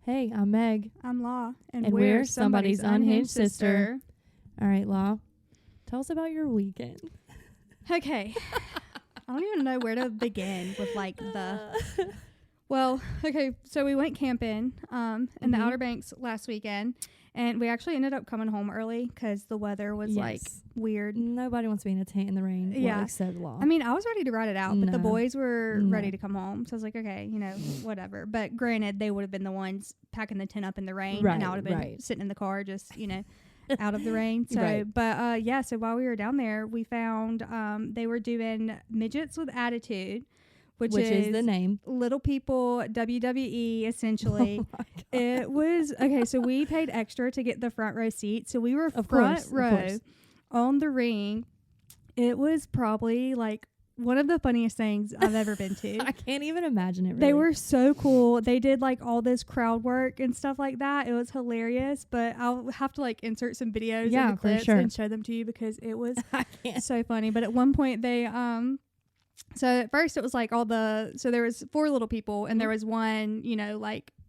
Hey, I'm Meg. I'm Law. And we're somebody's unhinged sister. All right, Law. Tell us about your weekend. Okay. I don't even know where to begin with Well, okay, so we went camping in the Outer Banks last weekend, and we actually ended up coming home early because the weather was weird. Nobody wants to be in a tent in the rain. Yeah. Well, except Law. I mean, I was ready to ride it out, but the boys were ready to come home. So I was like, okay, whatever. But granted, they would have been the ones packing the tent up in the rain, and I would have been sitting in the car just, out of the rain. So, but so while we were down there, we found they were doing Midgets with Attitude, which is the name. Little People WWE, essentially. It was, okay, so we paid extra to get the front row seat. So we were front row on the ring. It was probably one of the funniest things I've ever been to. I can't even imagine it. Really. They were so cool. They did all this crowd work and stuff like that. It was hilarious, but I'll have to insert some videos and the clips and show them to you because it was so funny. But at one point they so at first it was so there was 4 little people and there was one,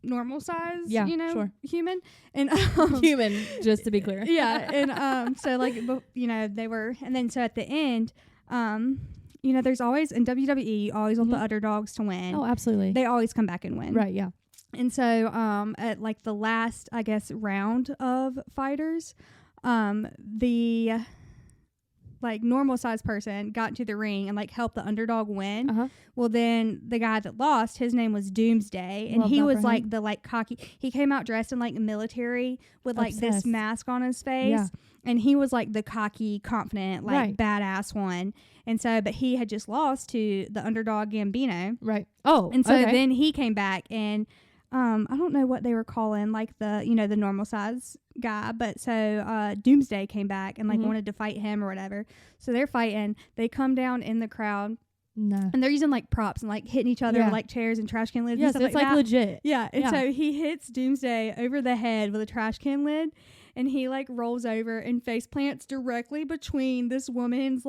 normal size, human and human, just to be clear. Yeah. And so they were, and then so at the end, there's always in WWE, you always want the underdogs to win. Oh, absolutely. They always come back and win. Right, yeah. And so at the last, I guess, round of fighters, the normal sized person got into the ring and helped the underdog win. Well, then the guy that lost, his name was Doomsday, and he was the cocky. He came out dressed in military with this mask on his face, and he was the cocky, confident, badass one. And so, but he had just lost to the underdog Gambino. Right. Oh, and so then he came back and. I don't know what they were calling the normal size guy, but so Doomsday came back and wanted to fight him or whatever. So they're fighting. They come down in the crowd. No. And they're using props and hitting each other with chairs and trash can lids. Yes, and stuff it's legit. Yeah. And so he hits Doomsday over the head with a trash can lid, and he rolls over and face plants directly between this woman's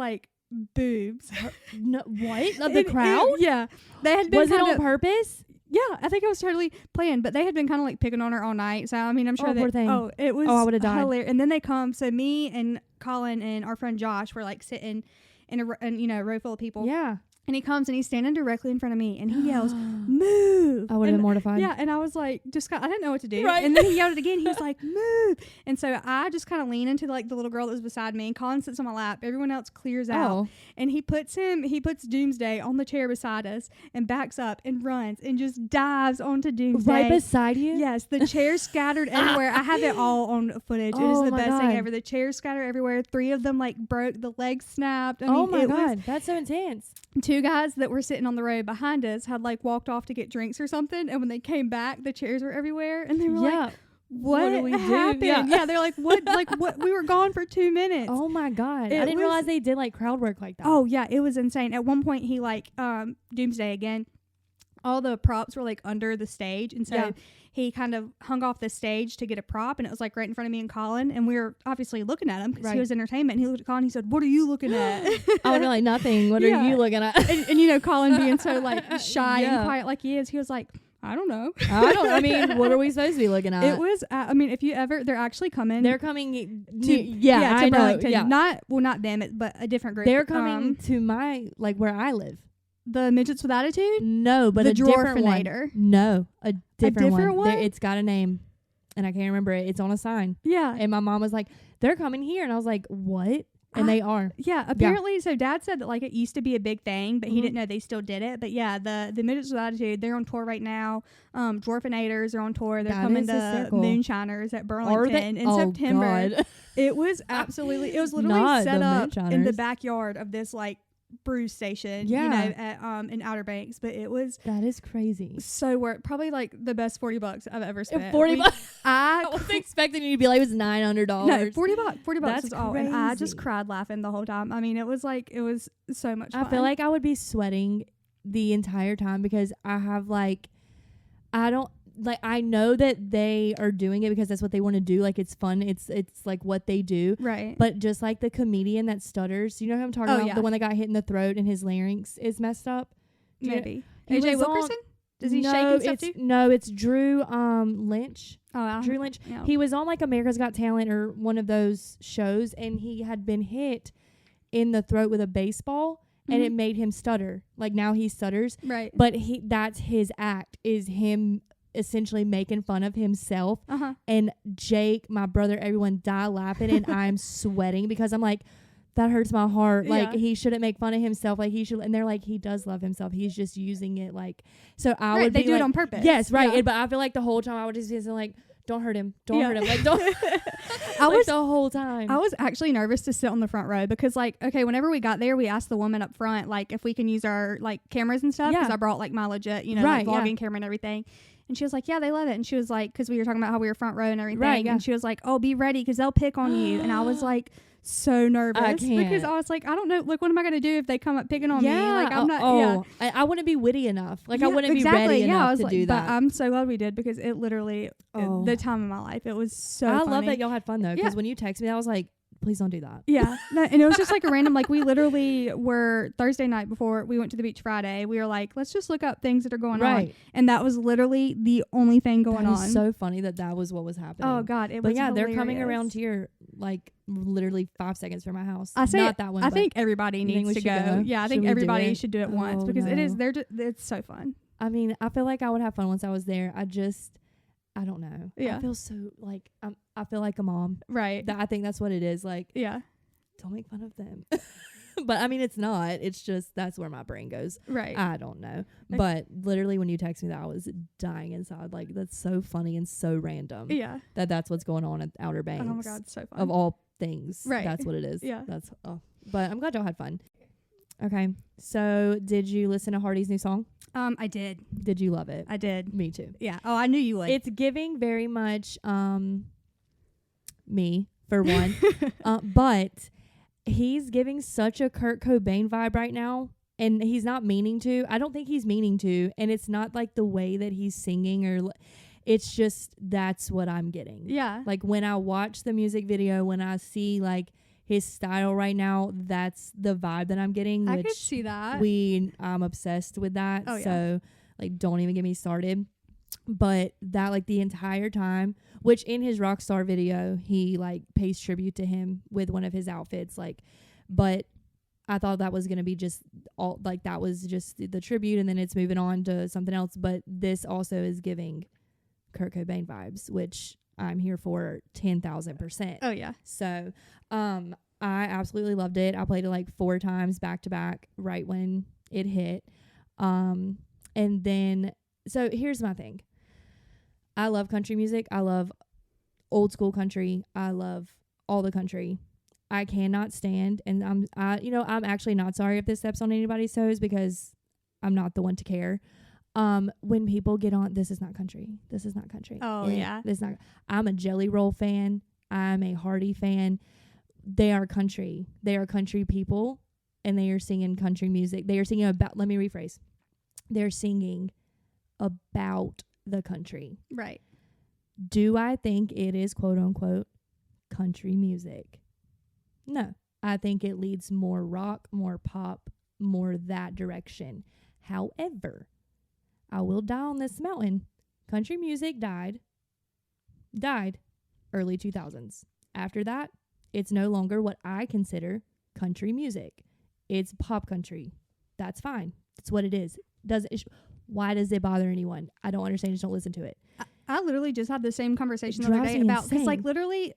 boobs. No, what? Of the crowd? Yeah. They had been Was it on purpose? Yeah, I think it was totally planned, but they had been kind of picking on her all night. So I mean, I'm sure poor thing. It was I would have died. hilarious. And then they come. So me and Colin and our friend Josh were sitting in a row full of people. Yeah. And he comes and he's standing directly in front of me and he yells, "Move!" I would have been mortified. Yeah, and I was I didn't know what to do. Right. And then he yelled it again. He was like, "Move!" And so I just kind of lean into the little girl that was beside me, and Colin sits on my lap. Everyone else clears out, and he puts Doomsday on the chair beside us and backs up and runs and just dives onto Doomsday right beside you. Yes, the chairs scattered everywhere. I have it all on footage. It is the best thing ever. The chairs scattered everywhere. 3 of them broke. The legs snapped. I mean, my God, that's so intense. 2 guys that were sitting on the road behind us had walked off to get drinks or something, and when they came back, the chairs were everywhere, and they were what do we happened? Do? Yeah, they're what? What? We were gone for 2 minutes. Oh my God, I didn't realize they did crowd work like that. Oh yeah, it was insane. At one point, he Doomsday again. All the props were under the stage, and so he kind of hung off the stage to get a prop, and it was right in front of me and Colin, and we were obviously looking at him because he was entertainment. And he looked at Colin, and he said, "What are you looking at?" I would be nothing. What are you looking at? and Colin being so shy and quiet like he is, he was like, I don't know. I mean, what are we supposed to be looking at? It was, I mean, if you ever, they're actually coming. They're coming to I Burlington. know. Yeah. Not them, but a different group. They're coming to my, where I live. The Midgets with Attitude? No, but the a different one. No, a different one. It's got a name, and I can't remember it. It's on a sign. Yeah. And my mom was like, they're coming here. And I was like, what? And they are. Yeah, apparently. So Dad said that it used to be a big thing, but he didn't know they still did it. But yeah, the Midgets with Attitude, they're on tour right now. Dwarfinators are on tour. They're coming to Moonshiners at Burlington in September. God. It was absolutely, it was literally set up in the backyard of this brew station, at in Outer Banks, but that is crazy. So worth, probably the best $40 I've ever spent. $40. I was expecting you to be it was $900. No, $40. $40 That's was all, and I just cried laughing the whole time. I mean, it was so much fun. I feel I would be sweating the entire time because I have I know that they are doing it because that's what they want to do. It's fun. It's what they do. Right. But just the comedian that stutters, you know who I'm talking about? Yeah. The one that got hit in the throat and his larynx is messed up. Maybe. AJ Wilkerson? Does he shake and stuff too? No, it's Drew Lynch. Oh, Drew Lynch. No. He was on like America's Got Talent or one of those shows, and he had been hit in the throat with a baseball, and it made him stutter. Like now he stutters. Right. But that's his act, is him essentially making fun of himself. And Jake, my brother, everyone die laughing, and I'm sweating because I'm like, that hurts my heart. Like, he shouldn't make fun of himself. Like, he should. And they're like, he does love himself. He's just using it like. So I would. They do it on purpose. Yes, right. Yeah. But I feel like the whole time I would just be like, don't hurt him. Don't hurt him. Like, don't. I was the whole time. I was actually nervous to sit on the front row because, like, okay, whenever we got there, we asked the woman up front, like, if we can use our like cameras and stuff. Because I brought like my legit, like, vlogging camera and everything. And she was like, yeah, they love it. And she was like, because we were talking about how we were front row and everything. Right, and she was like, oh, be ready because they'll pick on you. And I was like, so nervous because I was like, I don't know. Like, what am I going to do if they come up picking on me? Like, I'm not. I wouldn't be witty enough. Like, I wouldn't be ready enough to do that. But I'm so glad we did because it literally, the time of my life, it was so funny. I love that y'all had fun though. Because when you texted me, I was like, please don't do that. Yeah. And it was just like a random, like we literally were Thursday night before we went to the beach Friday. We were like, let's just look up things that are going on. And that was literally the only thing going on. So funny that was what was happening. Oh God. It was hilarious. They're coming around here like literally 5 seconds from my house. I say not that one. I think everybody needs to go. Yeah. I think everybody should do it once because it's so fun. I mean, I feel like I would have fun once I was there. I don't know. Yeah. I feel so like I feel like a mom. Right. I think that's what it is. Like, don't make fun of them. But I mean, it's not. It's just that's where my brain goes. Right. I don't know. But literally, when you text me that, I was dying inside. Like, that's so funny and so random. Yeah. That's what's going on at Outer Banks. Oh my God, so fun. Of all things. Right. That's what it is. Yeah. But I'm glad y'all had fun. Okay. So, did you listen to Hardy's new song? I did. Did you love it? I did. Me too. Yeah. Oh, I knew you would. It's giving very much me, for one. But he's giving such a Kurt Cobain vibe right now. And he's not meaning to. I don't think he's meaning to. And it's not like the way that he's singing or... It's just, that's what I'm getting. Yeah. Like, when I watch the music video, when I see, like, his style right now, that's the vibe that I'm getting. I could see that. I'm obsessed with that. Oh, yeah. So, like, don't even get me started. But that, like, the entire time, which in his Rockstar video, he, like, pays tribute to him with one of his outfits. Like, but I thought that was going to be just all, like, that was just the tribute, and then it's moving on to something else. But this also is giving Kurt Cobain vibes, which I'm here for 10,000%. Oh yeah. So, I absolutely loved it. I played it like 4 times back to back right when it hit. And then, so here's my thing. I love country music. I love old school country. I love all the country. I cannot stand, and I'm actually not sorry if this steps on anybody's toes because I'm not the one to care. When people get on, this is not country. This is not country. Oh, yeah. This is not. I'm a Jelly Roll fan. I'm a Hardy fan. They are country. They are country people, and they are singing country music. They are singing about, let me rephrase. They're singing about the country. Right. Do I think it is quote unquote country music? No. I think it leads more rock, more pop, more that direction. However, I will die on this mountain. Country music died early 2000s. After that, it's no longer what I consider country music. It's pop country. That's fine. That's what it is. Why does it bother anyone? I don't understand. Just don't listen to it. I literally just had the same conversation the other day about, because like literally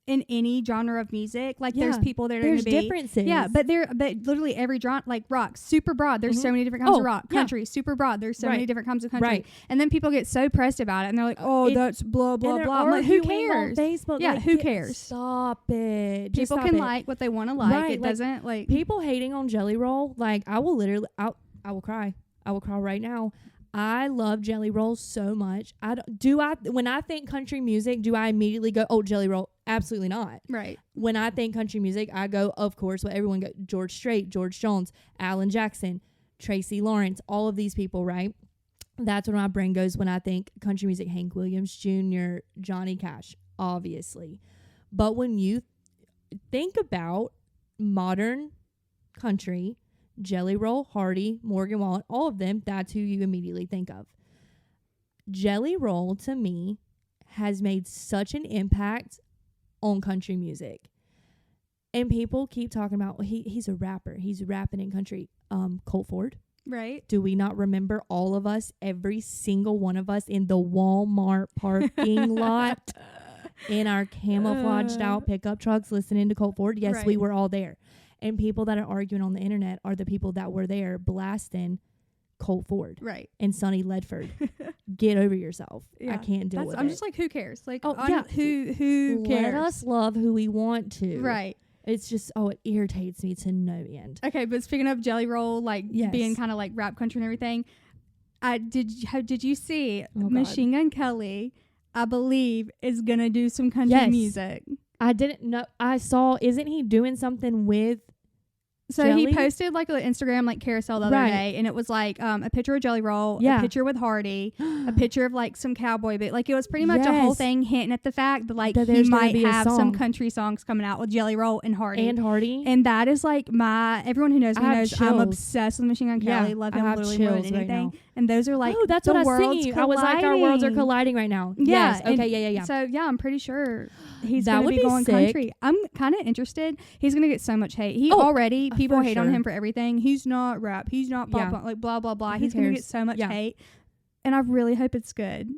in any genre of music, like there's people that are going to be differences. Yeah, but literally every genre, like rock, super broad. There's so many different kinds of rock. Country, super broad. There's so many different kinds of country. Right. And then people get so pressed about it, and they're like, "Oh, that's blah blah blah." I'm like, who cares? On Facebook, yeah, like, who cares? Stop it. People can like what they want to like. Right, it doesn't like people hating on Jelly Roll. Like, I will literally, I will cry. I will cry right now. I love Jelly Roll so much. When I think country music, do I immediately go, oh, Jelly Roll? Absolutely not. Right. When I think country music, I go, of course, what everyone goes, George Strait, George Jones, Alan Jackson, Tracy Lawrence, all of these people, right? That's where my brain goes when I think country music. Hank Williams Jr., Johnny Cash, obviously. But when you think about modern country, Jelly Roll, Hardy, Morgan Wallen, all of them, that's who you immediately think of. Jelly Roll, to me, has made such an impact on country music. And people keep talking about, well, he's a rapper. He's rapping in country. Colt Ford. Right. Do we not remember all of us, every single one of us in the Walmart parking lot in our camouflaged out pickup trucks listening to Colt Ford? Yes, we were all there. And people that are arguing on the internet are the people that were there blasting Colt Ford. Right. And Sonny Ledford. Get over yourself. Yeah. I can't deal with it. I'm just like, who cares? Like, who cares? Let us love who we want to. Right. It's just, it irritates me to no end. Okay, but speaking of Jelly Roll, like being kind of like rap country and everything, did you see Machine Gun Kelly, I believe, is going to do some country music? I didn't know. I saw, isn't he doing something with So Jelly? He posted like an Instagram like carousel the other day, and it was like a picture of Jelly Roll, a picture with Hardy, a picture of like some cowboy bit. Like it was pretty much a whole thing hinting at the fact that like he might have some country songs coming out with Jelly Roll and Hardy. And that is like everyone who knows me knows I'm obsessed with Machine Gun Kelly. Love him literally more than anything. Right, and those are like that's what I see. I was like, our worlds are colliding right now. Yeah. Yes. Okay. Yeah. So I'm pretty sure he's going to be going country. I'm kind of interested. He's going to get so much hate. People hate on him for everything. He's not rap. He's not pop punk. Like blah blah blah. He's going to get so much hate, and I really hope it's good.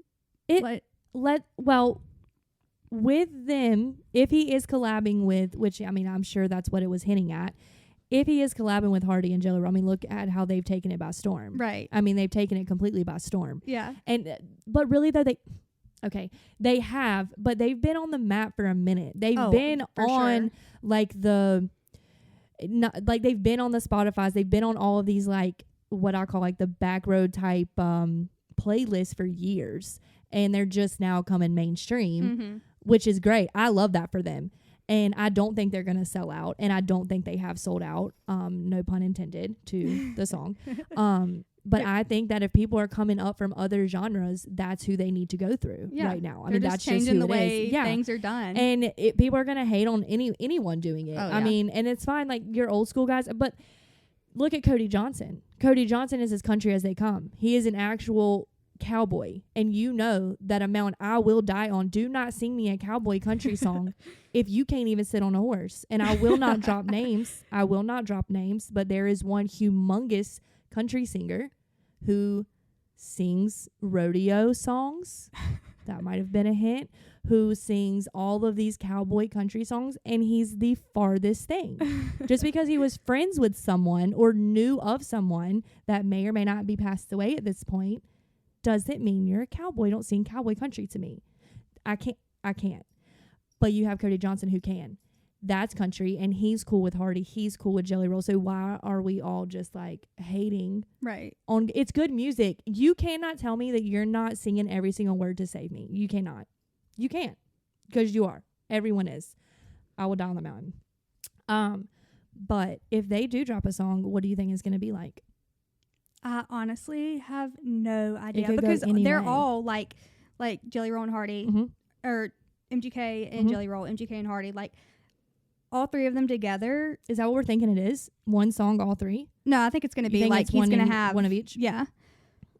With them, if he is collabing with, which I mean, I'm sure that's what it was hinting at. If he is collabing with Hardy and Jelly Roll, I mean, look at how they've taken it by storm. Right. I mean, they've taken it completely by storm. Yeah. But really though, they have, but they've been on the map for a minute. They've been on like they've been on the Spotify's. They've been on all of these like what I call like the back road type playlists for years, and they're just now coming mainstream, which is great. I love that for them. And I don't think they're going to sell out. And I don't think they have sold out. No pun intended to the song. But I think that if people are coming up from other genres, that's who they need to go through right now. I mean, that's just who the it way is. Yeah. Things are done. And people are going to hate on anyone doing it. I mean, and it's fine. Like, you're old school guys. But look at Cody Johnson. Cody Johnson is as country as they come. He is an actual cowboy, and you know that amount I will die on. Do not sing me a cowboy country song if you can't even sit on a horse. And I will not drop names. But there is one humongous country singer who sings rodeo songs. That might have been a hint. Who sings all of these cowboy country songs, and he's the farthest thing. Just because he was friends with someone or knew of someone that may or may not be passed away at this point doesn't mean you're a cowboy. Don't sing cowboy country to me. I can't. But you have Cody Johnson who can. That's country, and he's cool with Hardy. He's cool with Jelly Roll. So why are we all just like hating? Right. It's good music. You cannot tell me that you're not singing every single word to Save Me. You cannot. You can't. Because you are. Everyone is. I will die on the mountain. But if they do drop a song, what do you think it's going to be like? I honestly have no idea, because they're all like Jelly Roll and Hardy, or MGK and Jelly Roll, MGK and Hardy, like all three of them together. Is that what we're thinking it is? One song, all three? No, I think it's going to be like he's going to have one of each. Yeah.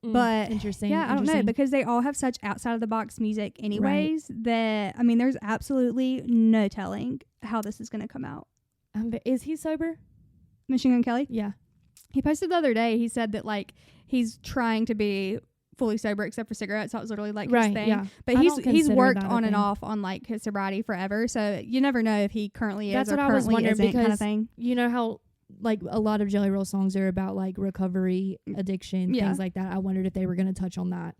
But interesting. Yeah, I don't know, because they all have such outside of the box music anyways, that I mean, there's absolutely no telling how this is going to come out. Is he sober? Machine Gun Kelly? Yeah. He posted the other day, he said that like he's trying to be fully sober except for cigarettes. That was literally like his thing. Yeah. But he's worked on and off on like his sobriety forever. So you never know if he currently is or currently isn't, kind of thing. You know how like a lot of Jelly Roll songs are about like recovery, addiction, things like that. I wondered if they were going to touch on that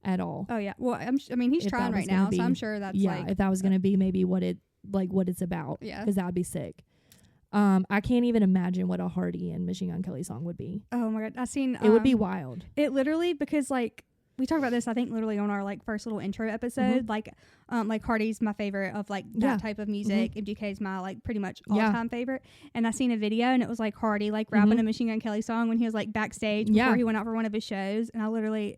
at all. Oh yeah. Well, I mean he's trying right now, so I'm sure that's like, if that was going to be maybe what it's about. Yeah. Because that would be sick. I can't even imagine what a Hardy and Machine Gun Kelly song would be. Oh my god, I seen it would be wild. It literally, because like we talked about this, I think literally on our like first little intro episode. Like Hardy's my favorite of like that type of music. MGK's my like pretty much all time favorite. And I seen a video and it was like Hardy like rapping a Machine Gun Kelly song when he was like backstage before he went out for one of his shows, and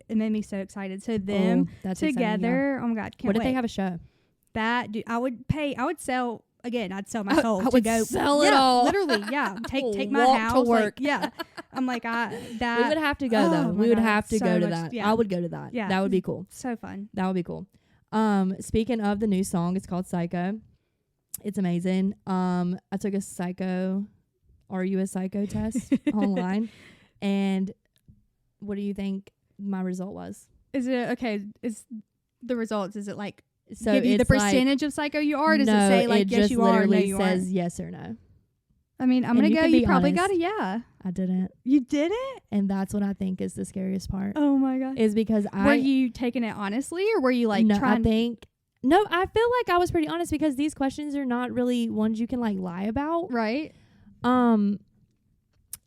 it made me so excited. So them together, oh my god, can't wait. What if they have a show? That dude, I would sell again, I'd sell my soul I to would go sell it all. Literally, yeah. Take my Walk house to work. Like, yeah. I'm like, we would have to go though. Oh We my would God, have to so go to much- that. yeah. I would go to that. Yeah. That would be cool. so fun. That would be cool. Speaking of the new song, it's called Psycho. It's amazing. I took a psycho, are you a psycho test online, and what do you think my result was? Is it okay? Is the results? Is it like So give you the it's like- percentage of psycho you are? Or does no, it say like it yes just you are or no literally you says aren't? yes or no. I mean, I'm and gonna you go. can You be probably honest. got a yeah. I didn't, You did it? and that's what I think is the scariest part. Oh my god. Is because Were you taking it honestly, or were you like no, trying? I feel like I was pretty honest because these questions are not really ones you can like lie about. Right.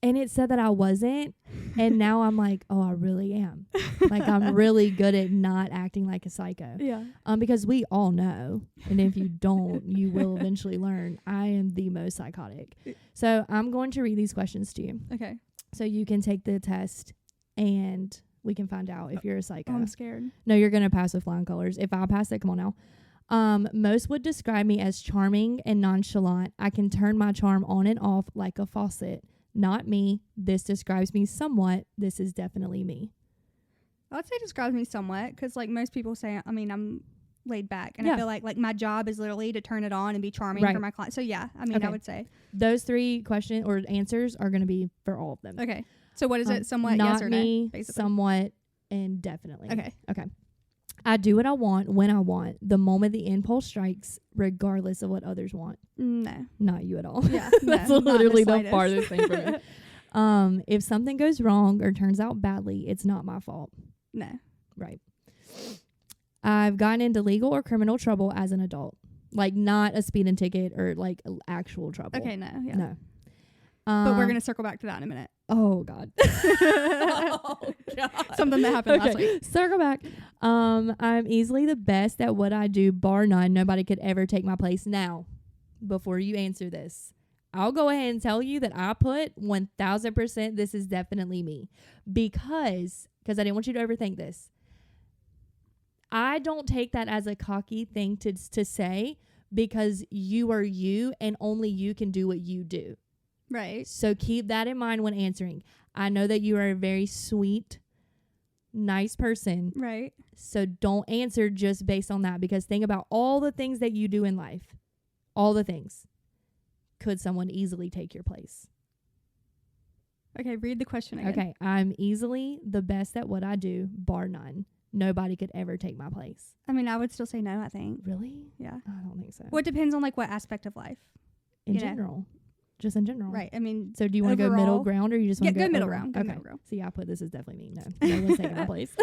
And it said that I wasn't, and now I'm like, oh, I really am. Like I'm really good at not acting like a psycho. Yeah. Because we all know, and if you don't, you will eventually learn. I am the most psychotic. So I'm going to read these questions to you, Okay. so you can take the test, and we can find out if you're a psycho. Oh, I'm scared. No, you're gonna pass with flying colors. If I pass it, come on now. Most would describe me as charming and nonchalant. I can turn my charm on and off like a faucet. Not me. This describes me somewhat. This is definitely me. I would say it describes me somewhat because like most people say, I mean, I'm laid back, and Yeah. I feel like my job is literally to turn it on and be charming Right. for my client. So yeah, I mean, Okay. I would say Those 3 questions or answers are gonna be for all of them. okay. So what is it? Somewhat Not yes or me, no? Basically. somewhat, and definitely. Okay. Okay. I do what I want when I want, the moment the impulse strikes, regardless of what others want. No. Not you at all. Yeah. That's no, not literally the slightest. farthest thing from me. If something goes wrong or turns out badly, it's not my fault. No. Right. I've gotten into legal or criminal trouble as an adult. Like not a speeding ticket or like actual trouble. Okay. No. Yeah. No. But we're gonna circle back to that in a minute. Oh God. Oh, God. Something that happened last week. Circle back. I'm easily the best at what I do, bar none. Nobody could ever take my place. Now, before you answer this, I'll go ahead and tell you that I put 1000%. This is definitely me, because I didn't want you to overthink this. I don't take that as a cocky thing to say, because you are you and only you can do what you do. Right. So keep that in mind when answering. I know that you are a very sweet, nice person. Right. So don't answer just based on that, because think about all the things that you do in life. All the things. Could someone easily take your place? Okay. Read the question again. Okay. I'm easily the best at what I do, bar none. Nobody could ever take my place. I mean, I would still say no. I think. Really? Yeah. I don't think so. Well, it depends on like what aspect of life. In you know. general. Just in general. Right. I mean, So do you want to go middle overall- ground, or you just want to go middle overall? ground. Go Okay. middle ground. See, I put this is definitely me. No one's taking my place.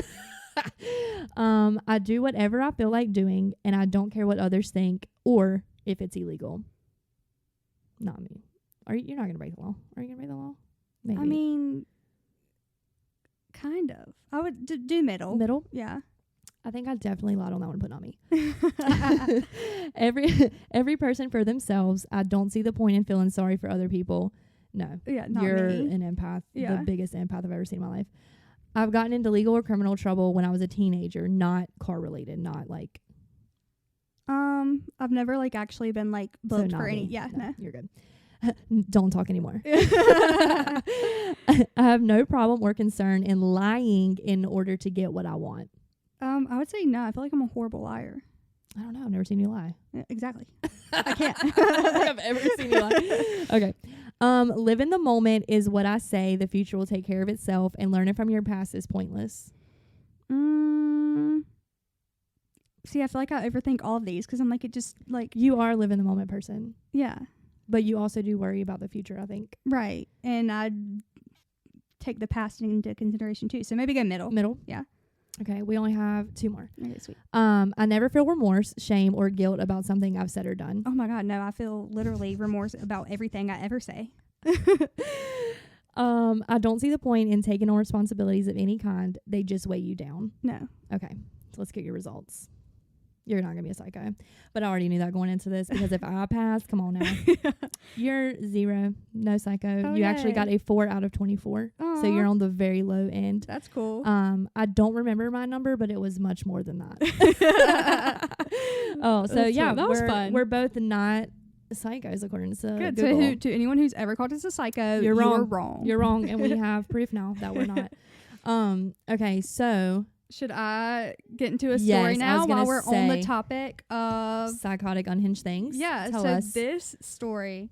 I do whatever I feel like doing, and I don't care what others think or if it's illegal. Not me. You're not gonna break the law? Are you gonna break the law? Maybe. I mean, kind of. I would do middle. Middle. Yeah. I think I definitely lied on that one, but not me. Every person for themselves. I don't see the point in feeling sorry for other people. No. Yeah. Not You're me. an empath. Yeah. The biggest empath I've ever seen in my life. I've gotten into legal or criminal trouble when I was a teenager, not car related, not like. I've never like actually been like So booked not for any. me. Yeah. No. You're good. Don't talk anymore. I have no problem or concern in lying in order to get what I want. I would say no. I feel like I'm a horrible liar. I don't know. I've never seen you lie. Yeah, exactly. I can't. I don't think I've ever seen you lie. Okay. Live in the moment is what I say. The future will take care of itself, and learning from your past is pointless. See, I feel like I overthink all of these because I'm like, it just like, You are a live in the moment person, yeah, but you also do worry about the future, I think. right. And I take the past into consideration too. So maybe go middle. Middle? Yeah. Okay. We only have 2 more. Okay, sweet. I never feel remorse, shame, or guilt about something I've said or done. Oh my God, no, I feel literally remorse about everything I ever say. I don't see the point in taking on responsibilities of any kind. They just weigh you down. No. Okay. So let's get your results. You're not going to be a psycho. But I already knew that going into this, because if I pass, come on now. You're 0. No psycho. Oh, You actually yay. got a 4 out of 24. So you're on the very low end. That's cool. I don't remember my number, but it was much more than that. Oh, so That's yeah, fun. That was we're fun. We're both not psychos according to Good. Google. So to anyone who's ever called us a psycho, You're you're wrong. wrong. You're wrong, and we have proof now that we're not. Okay, so should I get into a Yes, story I now was gonna while we're on the say topic of psychotic unhinged things. Yeah, Tell so us. this story.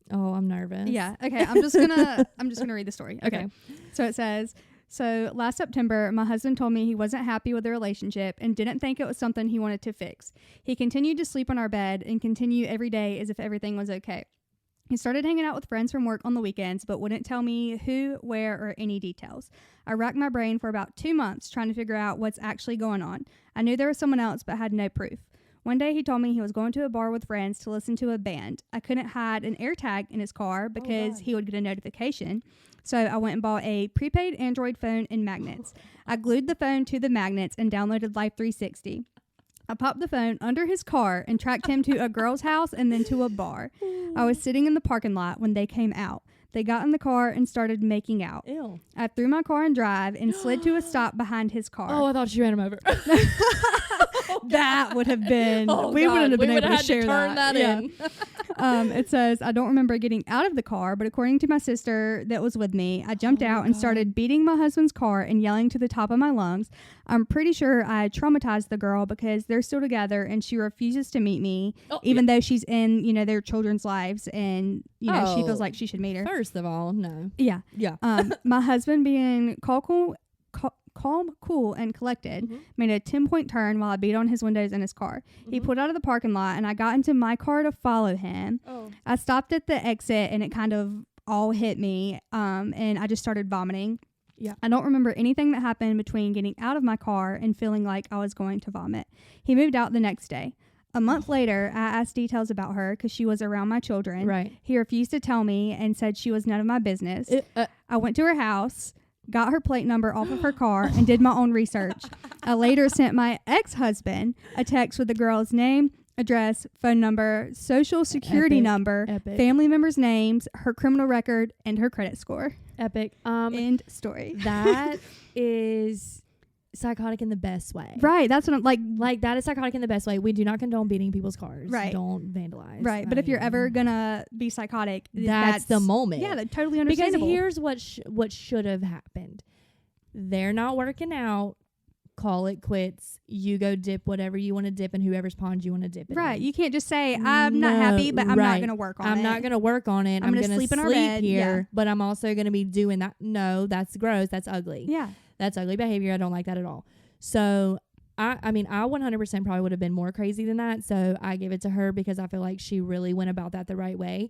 Oh, I'm nervous. Yeah, okay. I'm just gonna read the story. Okay. Okay. So it says, so last September, my husband told me he wasn't happy with the relationship and didn't think it was something he wanted to fix. He continued to sleep on our bed and continue every day as if everything was okay. He started hanging out with friends from work on the weekends, but wouldn't tell me who, where, or any details. I racked my brain for about 2 months trying to figure out what's actually going on. I knew there was someone else, but had no proof. One day he told me he was going to a bar with friends to listen to a band. I couldn't hide an AirTag in his car because he would get a notification. So I went and bought a prepaid Android phone and magnets. I glued the phone to the magnets and downloaded Life 360. I popped the phone under his car and tracked him to a girl's house and then to a bar. I was sitting in the parking lot when they came out. They got in the car and started making out. Ew. I threw my car in drive and slid to a stop behind his car. Oh, I thought you ran him over. That would have been, Oh, we God, wouldn't have been able to had share turn that. that in. It says, I don't remember getting out of the car, but according to my sister that was with me, I jumped out and started beating my husband's car and yelling to the top of my lungs. I'm pretty sure I traumatized the girl because they're still together and she refuses to meet me, even though she's in, their children's lives and, she feels like she should meet her. First of all, no. Yeah. Yeah. My husband being calm, cool, and collected, made a 10-point turn while I beat on his windows in his car. He pulled out of the parking lot, and I got into my car to follow him. I stopped at the exit, and it kind of all hit me, and I just started vomiting. Yeah. I don't remember anything that happened between getting out of my car and feeling like I was going to vomit. He moved out the next day. A month later, I asked details about her because she was around my children. Right. He refused to tell me and said she was none of my business. I went to her house, got her plate number off of her car, and did my own research. I later sent my ex-husband a text with the girl's name, address, phone number, social security number, family members' names, her criminal record, and her credit score. Epic. End story. That is psychotic in the best way. Right. That's what I'm like that is psychotic in the best way. We do not condone beating people's cars. Right. Don't vandalize. Right. But if you're ever gonna be psychotic, that's the moment. Yeah, that's totally understandable. Because here's what should have happened. They're not working out. Call it quits. You go dip whatever you want to dip in whoever's pond you want to dip it Right. in. You can't just say, I'm not happy, but I'm not going to work on it. I'm not going to work on it. I'm going to sleep in our bed here, but I'm also going to be doing that. No, that's gross. That's ugly. Yeah. That's ugly behavior. I don't like that at all. So, I mean, I 100% probably would have been more crazy than that. So, I give it to her because I feel like she really went about that the right way.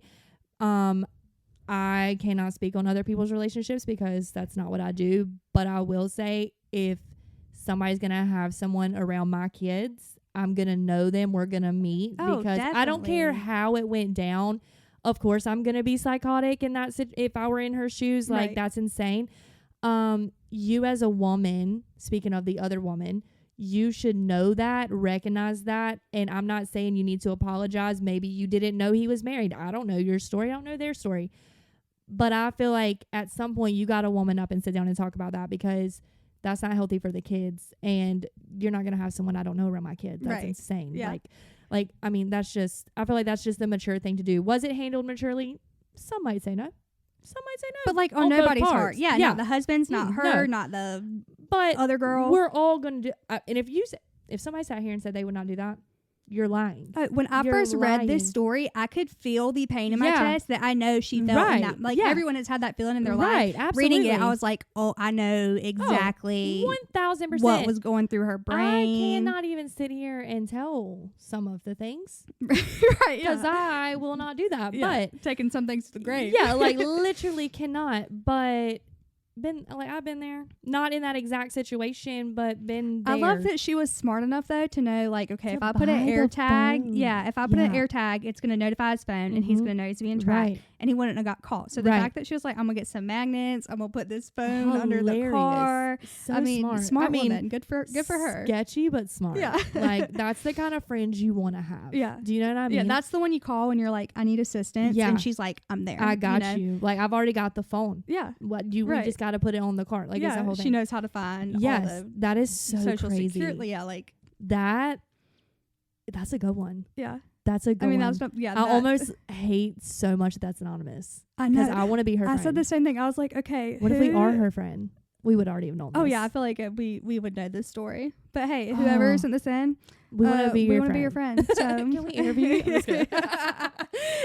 I cannot speak on other people's relationships because that's not what I do. But I will say if somebody's going to have someone around my kids, I'm going to know them. We're going to meet because definitely. I don't care how it went down. Of course, I'm going to be psychotic in that if I were in her shoes. Like, right. That's insane. You as a woman, speaking of the other woman, you should know that, recognize that. And I'm not saying you need to apologize. Maybe you didn't know he was married. I don't know your story. I don't know their story. But I feel like at some point you got to woman up and sit down and talk about that because that's not healthy for the kids. And you're not going to have someone I don't know around my kids. That's insane. Yeah. Like, I mean, I feel like that's just the mature thing to do. Was it handled maturely? Some might say no. Some might say no. But like on nobody's part. Yeah. Not the husband's, not her, not the other girl. We're all going to do. And if somebody sat here and said they would not do that, you're lying. When I first read this story, I could feel the pain in my chest that I know she felt. Right. In that. Like everyone has had that feeling in their life. Right. Absolutely. Reading it, I was like, oh, I know exactly 1000% what was going through her brain. I cannot even sit here and tell some of the things. Right. Because I will not do that. Yeah. But taking some things to the grave. Yeah, like literally cannot. But I've been there, not in that exact situation, but been there. I love that she was smart enough though to know, like, okay, if I put an buy air the tag, phone. if I put an air tag, it's gonna notify his phone, and he's gonna know he's being tracked, Right. and he wouldn't have got caught. So the fact that she was like, I'm gonna get some magnets, I'm gonna put this phone under the car. So I mean, smart I mean, woman. Good for her. Sketchy but smart. Yeah. Like that's the kind of friend you want to have. Yeah. Do you know what I mean? Yeah, that's the one you call when you're like, I need assistance, and she's like, I'm there. I got you. Like I've already got the phone. Yeah. What we just got to put it on the cart. Like it's the whole thing. She knows how to find. Yes, all the that is so social crazy. security. Yeah, like that's a good one. Yeah. That's a good I mean, one. that's not, yeah. I almost hate so much that's anonymous. I know. Because I want to be her friend. I said the same thing. I was like, okay. What if we are her friend? We would already have known this. Oh, yeah. I feel like we would know this story. But hey, whoever sent this in, we want to be your friend. So Can we interview you? I'm just kidding.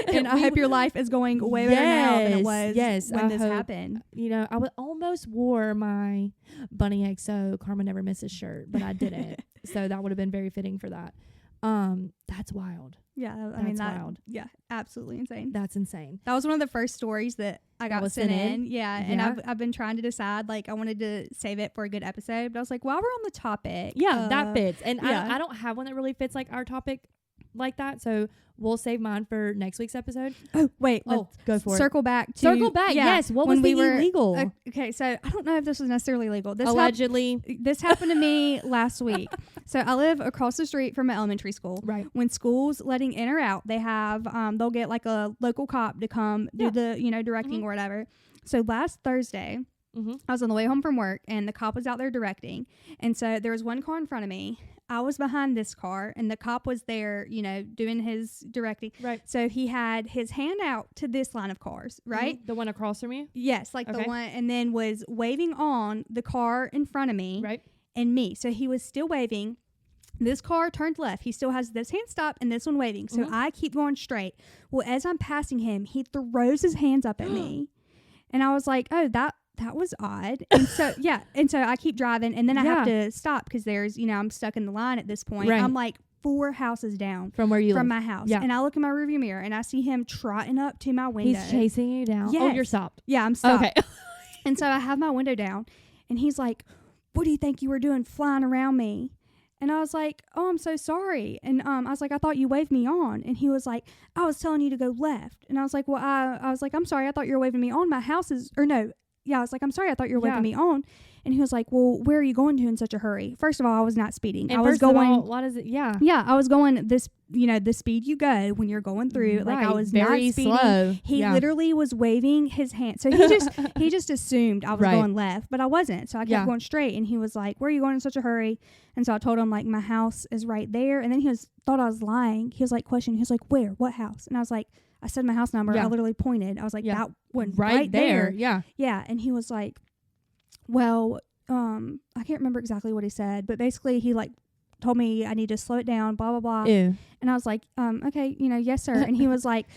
And I hope your life is going way better now than it was when this happened. You know, I almost wore my Bunny XO Karma Never Misses shirt, but I didn't. So that would have been very fitting for that. That's wild. Yeah, I mean, that's wild. Yeah, absolutely insane. That's insane. That was one of the first stories that I got sent in. Yeah, and I've been trying to decide. Like, I wanted to save it for a good episode, but I was like, while we're on the topic, that fits. And yeah. I don't have one that really fits like our topic like that, so we'll save mine for next week's episode. Oh wait, go for it. Circle back. Yes. What was the illegal? Okay, so I don't know if this was necessarily legal. This Allegedly, this happened to me last week. So I live across the street from an elementary school. Right. When school's letting in or out, they have they'll get like a local cop to come do the directing or whatever. So last Thursday, I was on the way home from work and the cop was out there directing, and so there was one car in front of me. I was behind this car and the cop was there, doing his directing. Right. So he had his hand out to this line of cars, right? The one across from you? Yes, like the one, and then was waving on the car in front of me and me. So he was still waving. This car turned left. He still has this hand stopped and this one waving. So I keep going straight. Well, as I'm passing him, he throws his hands up at me. And I was like, oh, that was odd. And so, and so I keep driving and then I have to stop because there's, I'm stuck in the line at this point. Right. I'm like 4 houses down from where you live. From my house. Yeah. And I look in my rearview mirror and I see him trotting up to my window. He's chasing you down. Yes. Oh, you're stopped. Yeah, I'm stopped. Okay. And so I have my window down and he's like, what do you think you were doing flying around me? And I was like, oh, I'm so sorry. And I was like, I thought you waved me on. And he was like, I was telling you to go left. And I was like, well, I was like, I'm sorry. I thought you were waving me on. My house is, or no. Yeah, I was like, I'm sorry. I thought you were waving me on. And he was like, well, where are you going to in such a hurry? First of all, I was not speeding. And I was going. What is it? Yeah. Yeah, I was going this, the speed you go when you're going through. Right. Like I was very not speeding. Slow. He literally was waving his hand. So he just assumed I was going left, but I wasn't. So I kept going straight. And he was like, where are you going in such a hurry? And so I told him like my house is right there. And then he thought I was lying. He was like questioning. He was like, where? What house? And I was like, I said my house number. I literally pointed. I was like, that one right there. Yeah. Yeah. And he was like, well, I can't remember exactly what he said, but basically he like told me I need to slow it down, blah, blah, blah. Ew. And I was like, okay, yes, sir. And he was like,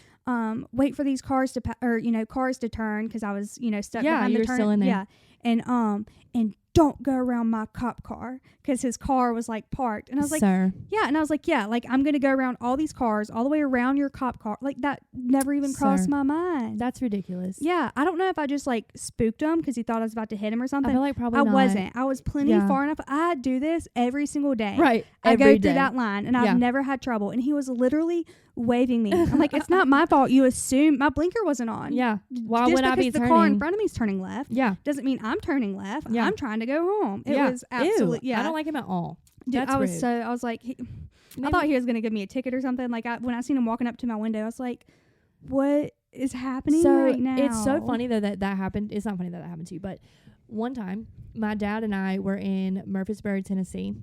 wait for these cars to, cars to turn. Cause I was, stuck behind the turn. Still in there. Yeah. And don't go around my cop car because his car was like parked. And I was like, sir. Yeah. And I was like, yeah, like I'm going to go around all these cars all the way around your cop car. Like that never even crossed my mind. That's ridiculous. Yeah. I don't know if I just like spooked him because he thought I was about to hit him or something. I feel like probably not. I wasn't. I was plenty far enough. I do this every single day. Right. I go through that line and I've never had trouble. And he was literally waving me. I'm like, it's not my fault. You assume my blinker wasn't on. Yeah. Why just would I be because the turning? car in front of me is turning left. Yeah. Doesn't mean I'm turning left. Yeah. I'm trying to go home. It was absolutely. Ew. I don't like him at all. Dude, That's rude. I was like, I thought he was gonna give me a ticket or something. Like when I seen him walking up to my window, I was like, what is happening right now? It's so funny though that happened. It's not funny that happened to you, but one time my dad and I were in Murfreesboro, Tennessee.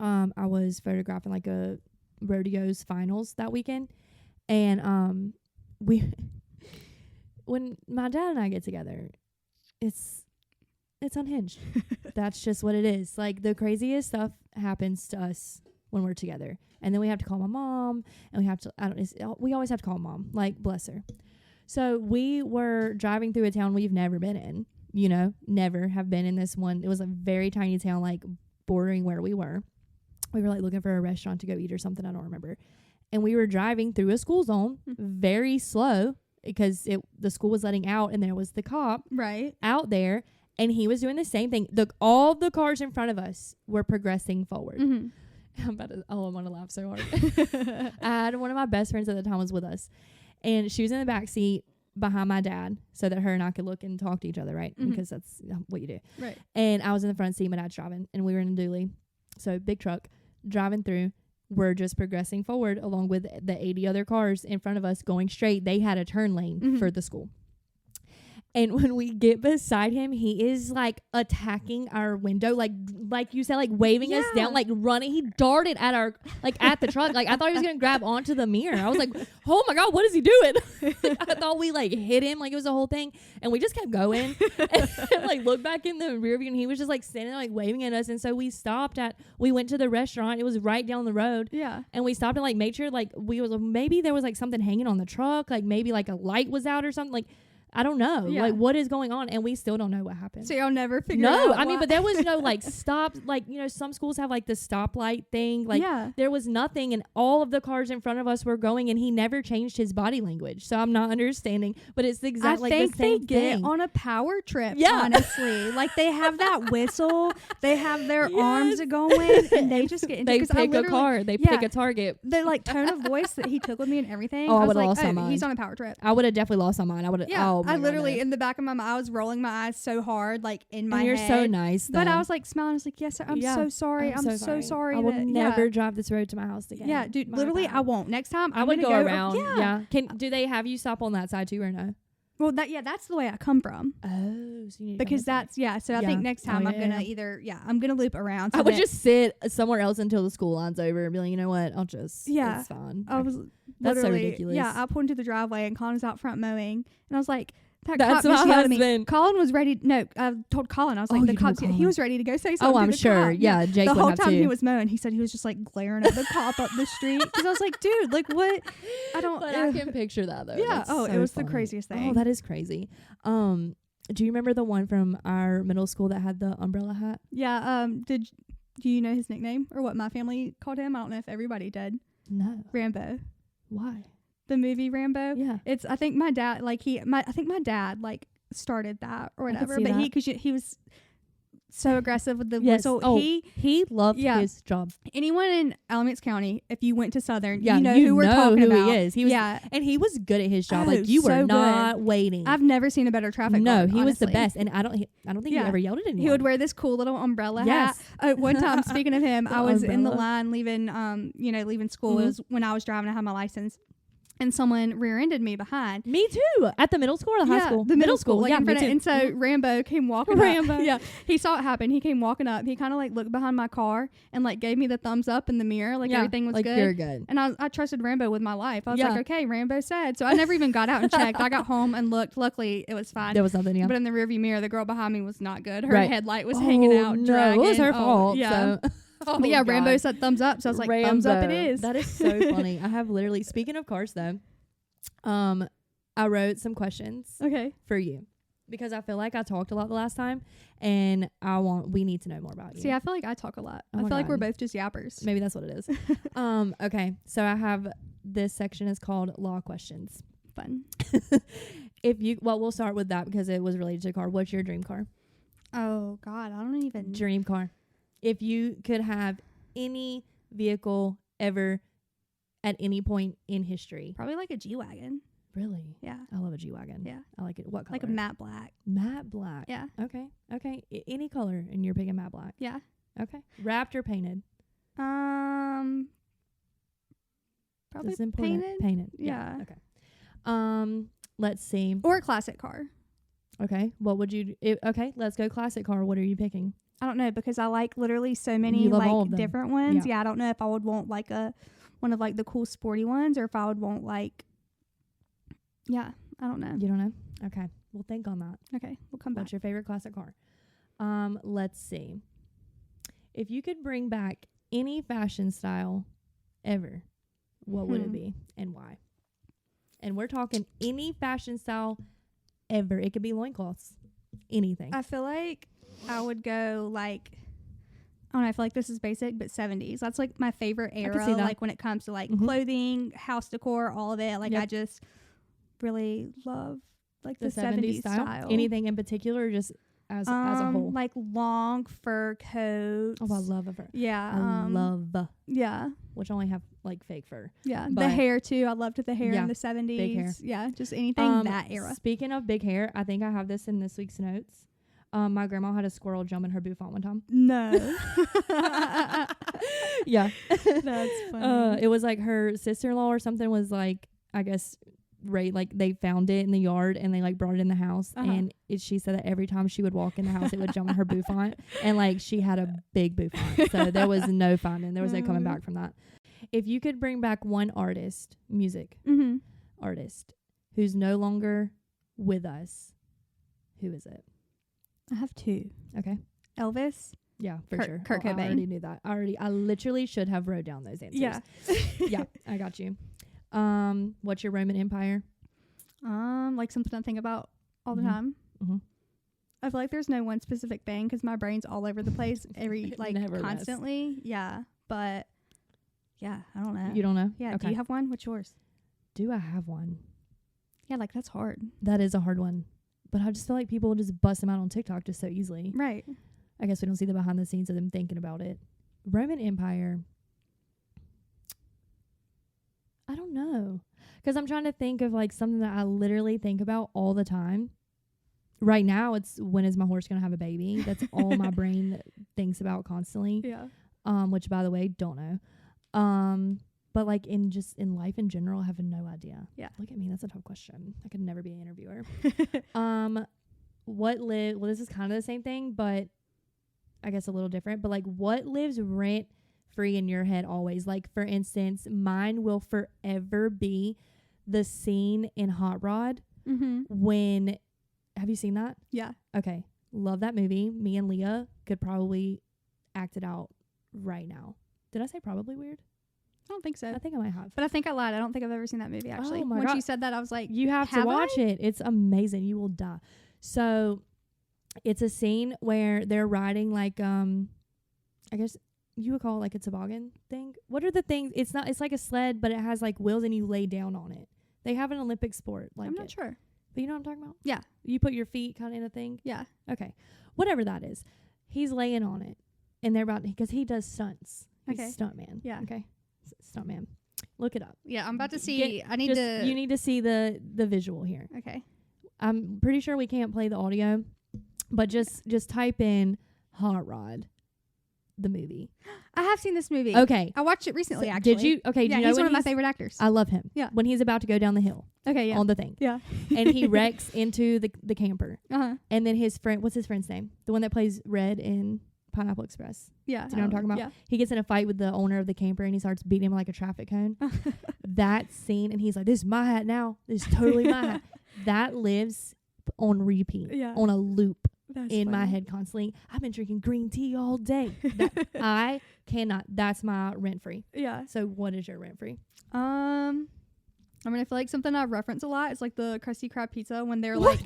I was photographing like a rodeo's finals that weekend, and when my dad and I get together, it's unhinged. That's just what it is. Like the craziest stuff happens to us when we're together, and then we have to call my mom, and we always have to call mom. Like bless her. So we were driving through a town we've never been in. Never have been in this one. It was a very tiny town, like bordering where we were. We were like looking for a restaurant to go eat or something. I don't remember. And we were driving through a school zone very slow because the school was letting out, and there was the cop out there. And he was doing the same thing. All the cars in front of us were progressing forward. Mm-hmm. I want to laugh so hard. I had one of my best friends at the time was with us. And she was in the back seat behind my dad so that her and I could look and talk to each other, right? Mm-hmm. Because that's what you do. Right. And I was in the front seat. My dad's driving. And we were in a dually. So big truck driving through. We're just progressing forward along with the 80 other cars in front of us going straight. They had a turn lane for the school. And when we get beside him, he is like attacking our window, like you said, like waving us down, like running. He darted at our at the truck. Like I thought he was gonna grab onto the mirror. I was like, oh my God, what is he doing? I thought we like hit him, like it was a whole thing. And we just kept going and like looked back in the rear view, and he was just like standing there, like waving at us. And so we went to the restaurant. It was right down the road. Yeah. And we stopped and like made sure like maybe there was like something hanging on the truck, like maybe like a light was out or something. Like I don't know, like what is going on, and we still don't know what happened. So y'all never figured out. No, I mean, but there was no like stop, like some schools have like the stoplight thing. Like there was nothing, and all of the cars in front of us were going, and he never changed his body language. So I'm not understanding, but it's the exact the same they get thing. on a power trip. Honestly, like they have that whistle, they have their arms going, and they just get into. They pick a car, they pick a target. The like tone of voice that he took with me and everything. Oh, I was would have like, lost my mind. He's on a power trip. I would have definitely lost my mind. I would have. Yeah. Oh, I literally in the back of my mind, I was rolling my eyes so hard, like in my head. You're so nice, but I was like smiling. I was like, "Yes, sir. I'm so sorry. I'm so sorry. I will never drive this road to my house again." Yeah, dude. Literally, I won't. Next time, I would go around. Yeah. Do they have you stop on that side too, or no? Well, that's the way I come from. Oh, so you need because that's So I think next time I'm gonna I'm gonna loop around. So I would just sit somewhere else until the school line's over and be like, you know what? I'll just it's fine. That's so ridiculous. Yeah, I pulled into the driveway and Colin was out front mowing, and I was like, that that's cop just my yelled at me. husband. Colin was ready. No, I told Colin. I was like, the cop. He was ready to go say something. Oh, I'm to the sure. cop. Yeah, Jake the would whole have time too. he was mowing, he said he was just like glaring at the cop up the street. Because I was like, dude, like what? I don't. But I can picture that though. Yeah. That's Oh, so it was funny. the craziest thing. Oh, that is crazy. Do you remember the one from our middle school that had the umbrella hat? Yeah. Do you know his nickname or what my family called him? I don't know if everybody did. No. Rambo. Why? The movie Rambo. Yeah. I think my dad my dad started that or whatever, but he was so aggressive with the whistle. Oh, he loved his job. Anyone in Alamance County, if you went to Southern, you know who we're talking about. He is. He was, and he was good at his job. Like you were not waiting. I've never seen a better traffic guard. He was the best, and I don't think he ever yelled at anyone. He would wear this cool little umbrella hat. One time, speaking of him, I was in the line leaving school. Mm-hmm. It was when I was driving. I had my license. And someone rear-ended me behind. Me too. At the middle school or the high school? The middle school. Like yeah, in front me too. And so Rambo came walking up. Yeah. He saw it happen. He came walking up. He kind of like looked behind my car and like gave me the thumbs up in the mirror. Like everything was good. You're good. And I trusted Rambo with my life. I was like, okay, Rambo said. So I never even got out and checked. I got home and looked. Luckily, it was fine. There was nothing, But in the rearview mirror, the girl behind me was not good. Her headlight was hanging out, dragging. It was her fault. Yeah. So. But yeah, Rambo said thumbs up. So I was like, thumbs up it is. That is so funny. I have literally, speaking of cars though, I wrote some questions for you because I feel like I talked a lot the last time and we need to know more about you. See, I feel like I talk a lot. I feel like we're both just yappers. Maybe that's what it is. Okay. So I have this section is called law questions. Fun. We'll start with that because it was related to a car. What's your dream car? Oh God, I don't even. Dream car. If you could have any vehicle ever at any point in history. Probably like a G-Wagon. Really? Yeah. I love a G-Wagon. Yeah. I like it. What color? Like a matte black. Matte black. Yeah. Okay. Any color and you're picking matte black. Yeah. Okay. Wrapped or painted? Probably painted. Painted. Yeah. Okay. Let's see. Or a classic car. Okay. What would you do? Okay. Let's go classic car. What are you picking? I don't know because I like literally so many like different ones. Yeah. I don't know if I would want like one of like the cool sporty ones or if I would want like I don't know. You don't know? Okay. We'll think on that. Okay. We'll come back. What's your favorite classic car? Let's see. If you could bring back any fashion style ever, what would it be and why? And we're talking any fashion style ever. It could be loincloths. Anything. I feel like I would go like I don't know, I feel like this is basic, but 70s. That's like my favorite era. Like when it comes to like clothing, house decor, all of it. Like I just really love like the 70s style. Anything in particular or just as a whole? Like long fur coats. Oh, I love a fur. Yeah. I love. Yeah. Which only have like fake fur. Yeah. The hair too. I loved the hair in the 70s. Big hair. Yeah. Just anything that era. Speaking of big hair, I think I have this in this week's notes. My grandma had a squirrel jump in her bouffant one time. No. Yeah. That's funny. It was like her sister-in-law or something was like, I guess, like they found it in the yard and they like brought it in the house, Uh-huh. and she said that every time she would walk in the house, it would jump on her bouffant, and like she had a big bouffant, so there was no finding, there was no coming back from that. If you could bring back one artist, music Mm-hmm. artist, who's no longer with us, who is it? I have 2. Okay. Elvis. Yeah, for Kurt- sure. Kurt I Cobain. already knew that. I literally should have wrote down those answers. Yeah. Yeah, I got you. What's your Roman Empire? Like something I think about all the Mhm. time. Mhm. I feel like there's no one specific thing because my brain's all over the place It like never rests. constantly. Yeah, but yeah, I don't know. You don't know? Yeah, Okay. do you have one? What's yours? Do I have one? Yeah, like that's hard. That is a hard one. But I just feel like people just bust them out on TikTok just so easily. Right. I guess we don't see the behind the scenes of them thinking about it. Roman Empire. I don't know. Because I'm trying to think of like something that I literally think about all the time. Right now, it's when is my horse going to have a baby? That's all my brain thinks about constantly. Yeah. Which, by the way, don't know. But like in life in general, I have no idea. Yeah. Look at me. That's a tough question. I could never be an interviewer. Well, this is kind of the same thing, but I guess a little different. But like, what lives rent free in your head always? Like, for instance, mine will forever be the scene in Hot Rod Mm-hmm. when, have you seen that? Yeah. Okay. Love that movie. Me and Leah could probably act it out right now. Did I say probably weird? I don't think so. I think I might have. But I think I lied. I don't think I've ever seen that movie, actually. Oh my Once God. you said that, I was like, You have to watch it. It's amazing. You will die. So it's a scene where they're riding like I guess you would call it like a toboggan thing. What are the things? It's like a sled, but it has like wheels and you lay down on it. They have an Olympic sport like I'm not it. sure. But you know what I'm talking about? Yeah. You put your feet kind of in a thing. Yeah. Okay. Whatever that is. He's laying on it and they're about because he does stunts. He's Okay. a stunt man. Yeah. Okay. Stunt man. Look it up. Yeah, I'm about to Get- see. I need to. You need to see the visual here. Okay. I'm pretty sure we can't play the audio, but just type in Hot Rod, the movie. I have seen this movie. Okay. I watched it recently, So actually. did you? Okay. Yeah, do you know he's when one of my favorite actors. I love him. Yeah. When he's about to go down the hill Okay, yeah. on the thing, Yeah. and he wrecks into the camper, Uh-huh. and then his friend, what's his friend's name? The one that plays Red in Pineapple Express. Yeah. Do you know what I'm talking about? Yeah. He gets in a fight with the owner of the camper, and he starts beating him like a traffic cone. That scene, and he's like, "This is my hat now. This is totally my hat." That lives on repeat, Yeah. on a loop. That's in my funny. head constantly. I've been drinking green tea all day. I cannot. That's my rent free. Yeah. So what is your rent free? I mean, I feel like something I reference a lot is like the Krusty Krab pizza when they're like,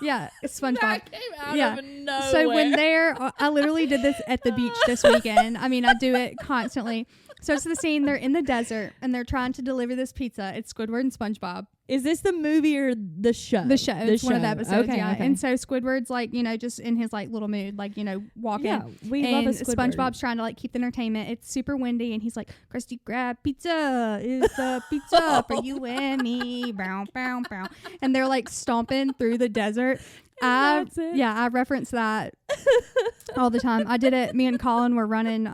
yeah, it's SpongeBob. came out Yeah. of nowhere. So when they're, I literally did this at the beach this weekend. I mean, I do it constantly. So it's the scene, they're in the desert and they're trying to deliver this pizza. It's Squidward and SpongeBob. is this the movie or the show? The show. It's one of the episodes, Okay, yeah. okay. And so Squidward's like, you know, just in his like little mood, like, you know, walking. Yeah, we and love a Squidward. SpongeBob's trying to like keep the entertainment. It's super windy, and he's like, "Krusty Krab pizza is the pizza for you and me." Bow, bow, bow. And they're like stomping through the desert. That's it. Yeah, I reference that all the time. I did it. Me and Colin were running.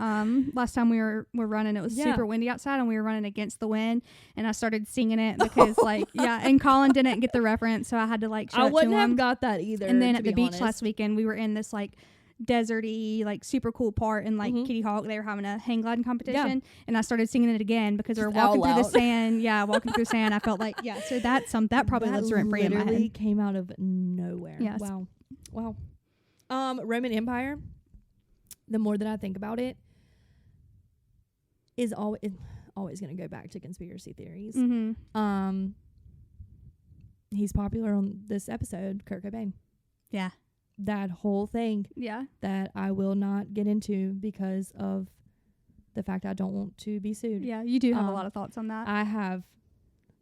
Last time we were running, it was Yeah. super windy outside, and we were running against the wind. And I started singing it because, like, yeah. And Colin didn't get the reference, so I had to like show I it to wouldn't him. have got that either. And then to at be the beach honest. last weekend, we were in this like deserty, like super cool part in like Mhm. Kitty Hawk. They were having a hang gliding competition, Yeah. and I started singing it again because we were Just out walking through the loud. sand. Yeah, walking through sand. I felt like so that's that probably lives rent free in my literally head. came out of nowhere. Yes. Wow. Roman Empire. The more that I think about it, is always going to go back to conspiracy theories. Mm-hmm. He's popular on this episode, Kurt Cobain. Yeah. That whole thing Yeah. that I will not get into because of the fact I don't want to be sued. Yeah. You do have a Um, lot of thoughts on that. I have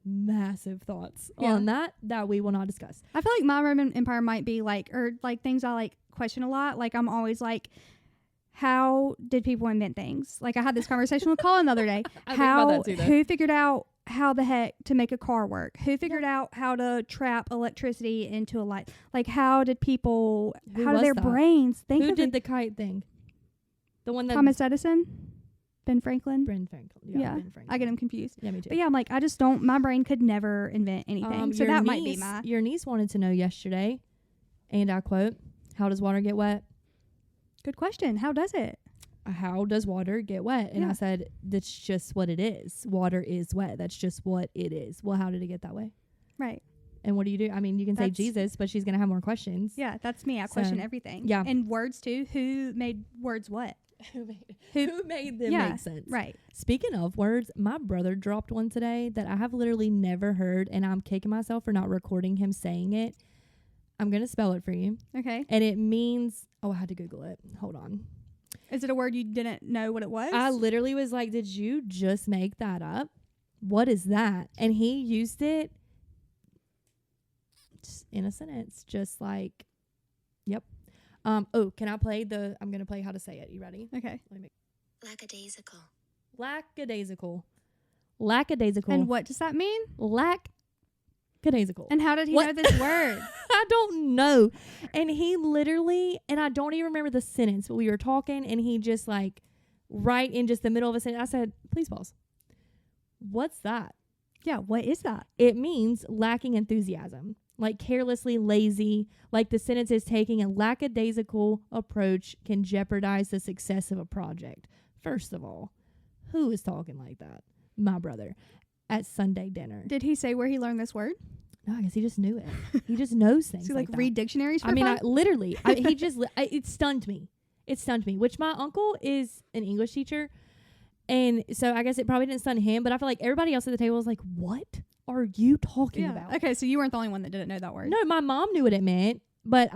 massive thoughts Yeah. on that we will not discuss. I feel like my Roman Empire might be like, or like things I like question a lot. Like I'm always like, how did people invent things? Like I had this conversation with Colin the other day. I think about that too, though. Who figured out how the heck to make a car work? Who figured out how to trap electricity into a light? Like how did people, Who how did was their that? brains think Who of did it? the kite thing? The one that Thomas Edison? Ben Franklin. Ben Franklin. Yeah, Ben Franklin. I get him confused. Yeah, me too. But yeah, I'm like, I just don't. My brain could never invent anything. So that might be my. Your niece wanted to know yesterday, and I quote, "How does water get wet?" Good question. How does it? How does water get wet? And Yeah. I said, that's just what it is. Water is wet. That's just what it is. Well, how did it get that way? Right. And what do you do? I mean, you can say Jesus, but she's going to have more questions. Yeah, that's me. I question everything. Yeah. And words too. Who made words what? Who made them make sense? Right. Speaking of words, my brother dropped one today that I have literally never heard, and I'm kicking myself for not recording him saying it. I'm going to spell it for you. Okay. And it means, I had to Google it. Hold on. Is it a word you didn't know what it was? I literally was like, did you just make that up? What is that? And he used it in a sentence, just like, yep. Can I play I'm going to play how to say it. You ready? Okay. Lackadaisical. Lackadaisical. And what does that mean? Lackadaisical. And how did he know this word? I don't know. And he literally, and I don't even remember the sentence, but we were talking and he just like, right in just the middle of a sentence, I said, please pause. What's that? Yeah, what is that? It means lacking enthusiasm, like carelessly lazy, like the sentence is taking a lackadaisical approach can jeopardize the success of a project. First of all, who is talking like that? My brother at Sunday dinner. Did he say where he learned this word? No, I guess he just knew it. He just knows things. So like read dictionaries for I mean, fun? it stunned me. It stunned me, which my uncle is an English teacher. And so I guess it probably didn't stun him, but I feel like everybody else at the table was like, what are you talking about? Okay, so you weren't the only one that didn't know that word. No, my mom knew what it meant, but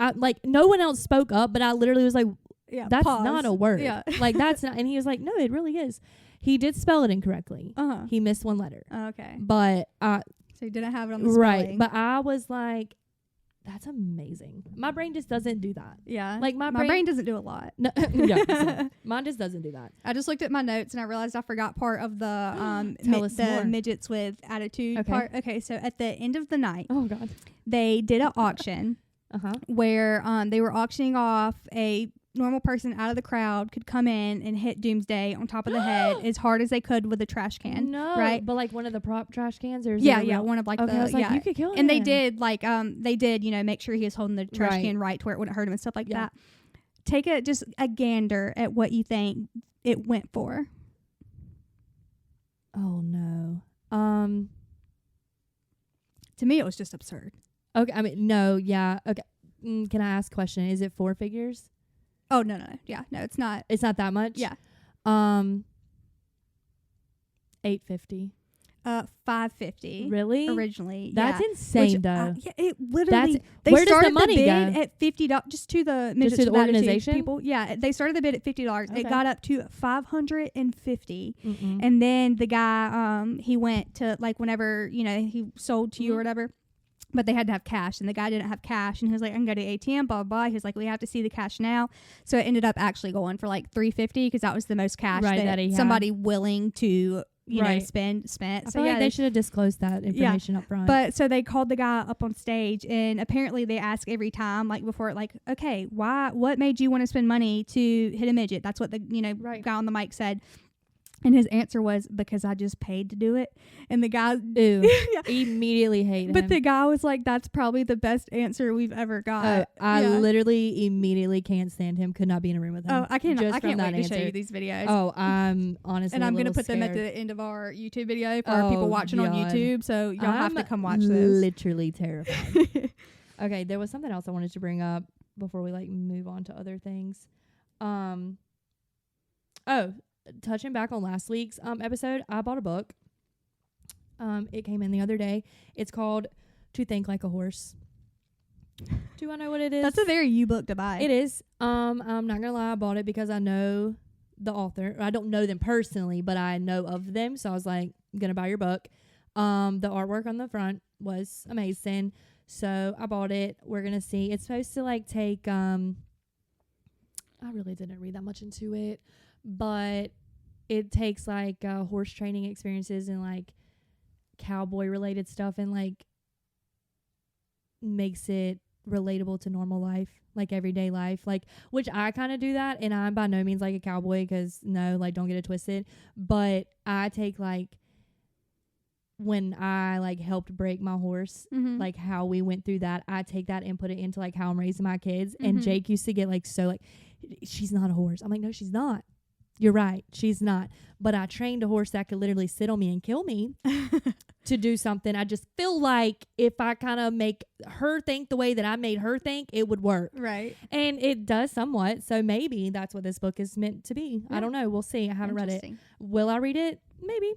no one else spoke up, but I literally was like, Yeah, that's pause. not a word. Yeah. Like that's not, and he was like, no, it really is. He did spell it incorrectly. Uh-huh. He missed one letter. Okay. But So you didn't have it on the right. spelling. But I was like, that's amazing. My brain just doesn't do that. Yeah. Like my brain doesn't do a lot. No, so mine just doesn't do that. I just looked at my notes and I realized I forgot part of the Tell us more. midgets with attitude Okay. part. Okay, so at the end of the night, Oh God. they did an auction where they were auctioning off a normal person out of the crowd could come in and hit Doomsday on top of the head as hard as they could with a trash can. No, right? But like one of the prop trash cans, or is Yeah, it a yeah, real- one of like okay, the I was like, you could kill him. and they did make sure he was holding the trash Right. can right to where it wouldn't hurt him and stuff like Yeah. that. Take just a gander at what you think it went for. Oh no. To me, it was just absurd. Okay. I mean, no. Yeah. Okay. Can I ask a question? Is it 4 figures? Oh no, yeah, no, it's not. It's not that much. Yeah, $850. $550. Really? Originally, That's yeah. insane, though. Yeah, it literally. They where does the started money bid go? at $50 just to the midgets to the with attitude organization? people. Yeah, they started the bid at $50. Okay. It got up to $550, Mm-mm. and then the guy he went to like whenever he sold to you or whatever. But they had to have cash, and the guy didn't have cash, and he was like, "I can go to ATM, blah blah blah." He was like, "We have to see the cash now." So it ended up actually going for like $350 because that was the most cash that he had. somebody willing to Right. spent. I So feel like they should have disclosed that information up front. But so they called the guy up on stage, and apparently they ask every time, like before, like, okay, what made you want to spend money to hit a midget? That's what the guy on the mic said. And his answer was, because I just paid to do it. And the guy immediately hated him. But the guy was like, that's probably the best answer we've ever got. I literally immediately can't stand him. Could not be in a room with him. Oh, I can't wait answer. to show you these videos. Oh, I'm honestly and I'm going to put them at the end of our YouTube video for our people watching on YouTube. So y'all have to come watch this. Literally terrified. Okay, there was something else I wanted to bring up before we move on to other things. Touching back on last week's episode, I bought a book. It came in the other day. It's called To Think Like a Horse. Do I know what it is? That's a very you book to buy. It is. I'm not gonna lie, I bought it because I know the author. I don't know them personally, but I know of them. So I was like, I'm gonna buy your book. The artwork on the front was amazing. So I bought it. We're gonna see. It's supposed to take I really didn't read that much into it, but it takes horse training experiences and cowboy related stuff and makes it relatable to normal life, like everyday life, like, which I kind of do that. And I'm by no means like a cowboy, because no, like, don't get it twisted. But I take, like, when I like helped break my horse, like how we went through that, I take that and put it into like how I'm raising my kids. And Jake used to get like, so like, she's not a horse. I'm like, no, she's not. You're right. She's not. But I trained a horse that could literally sit on me and kill me to do something. I just feel like if I kind of make her think the way that I made her think, it would work. Right. And it does somewhat. So maybe that's what this book is meant to be. Yeah. I don't know. We'll see. I haven't read it. Will I read it? Maybe.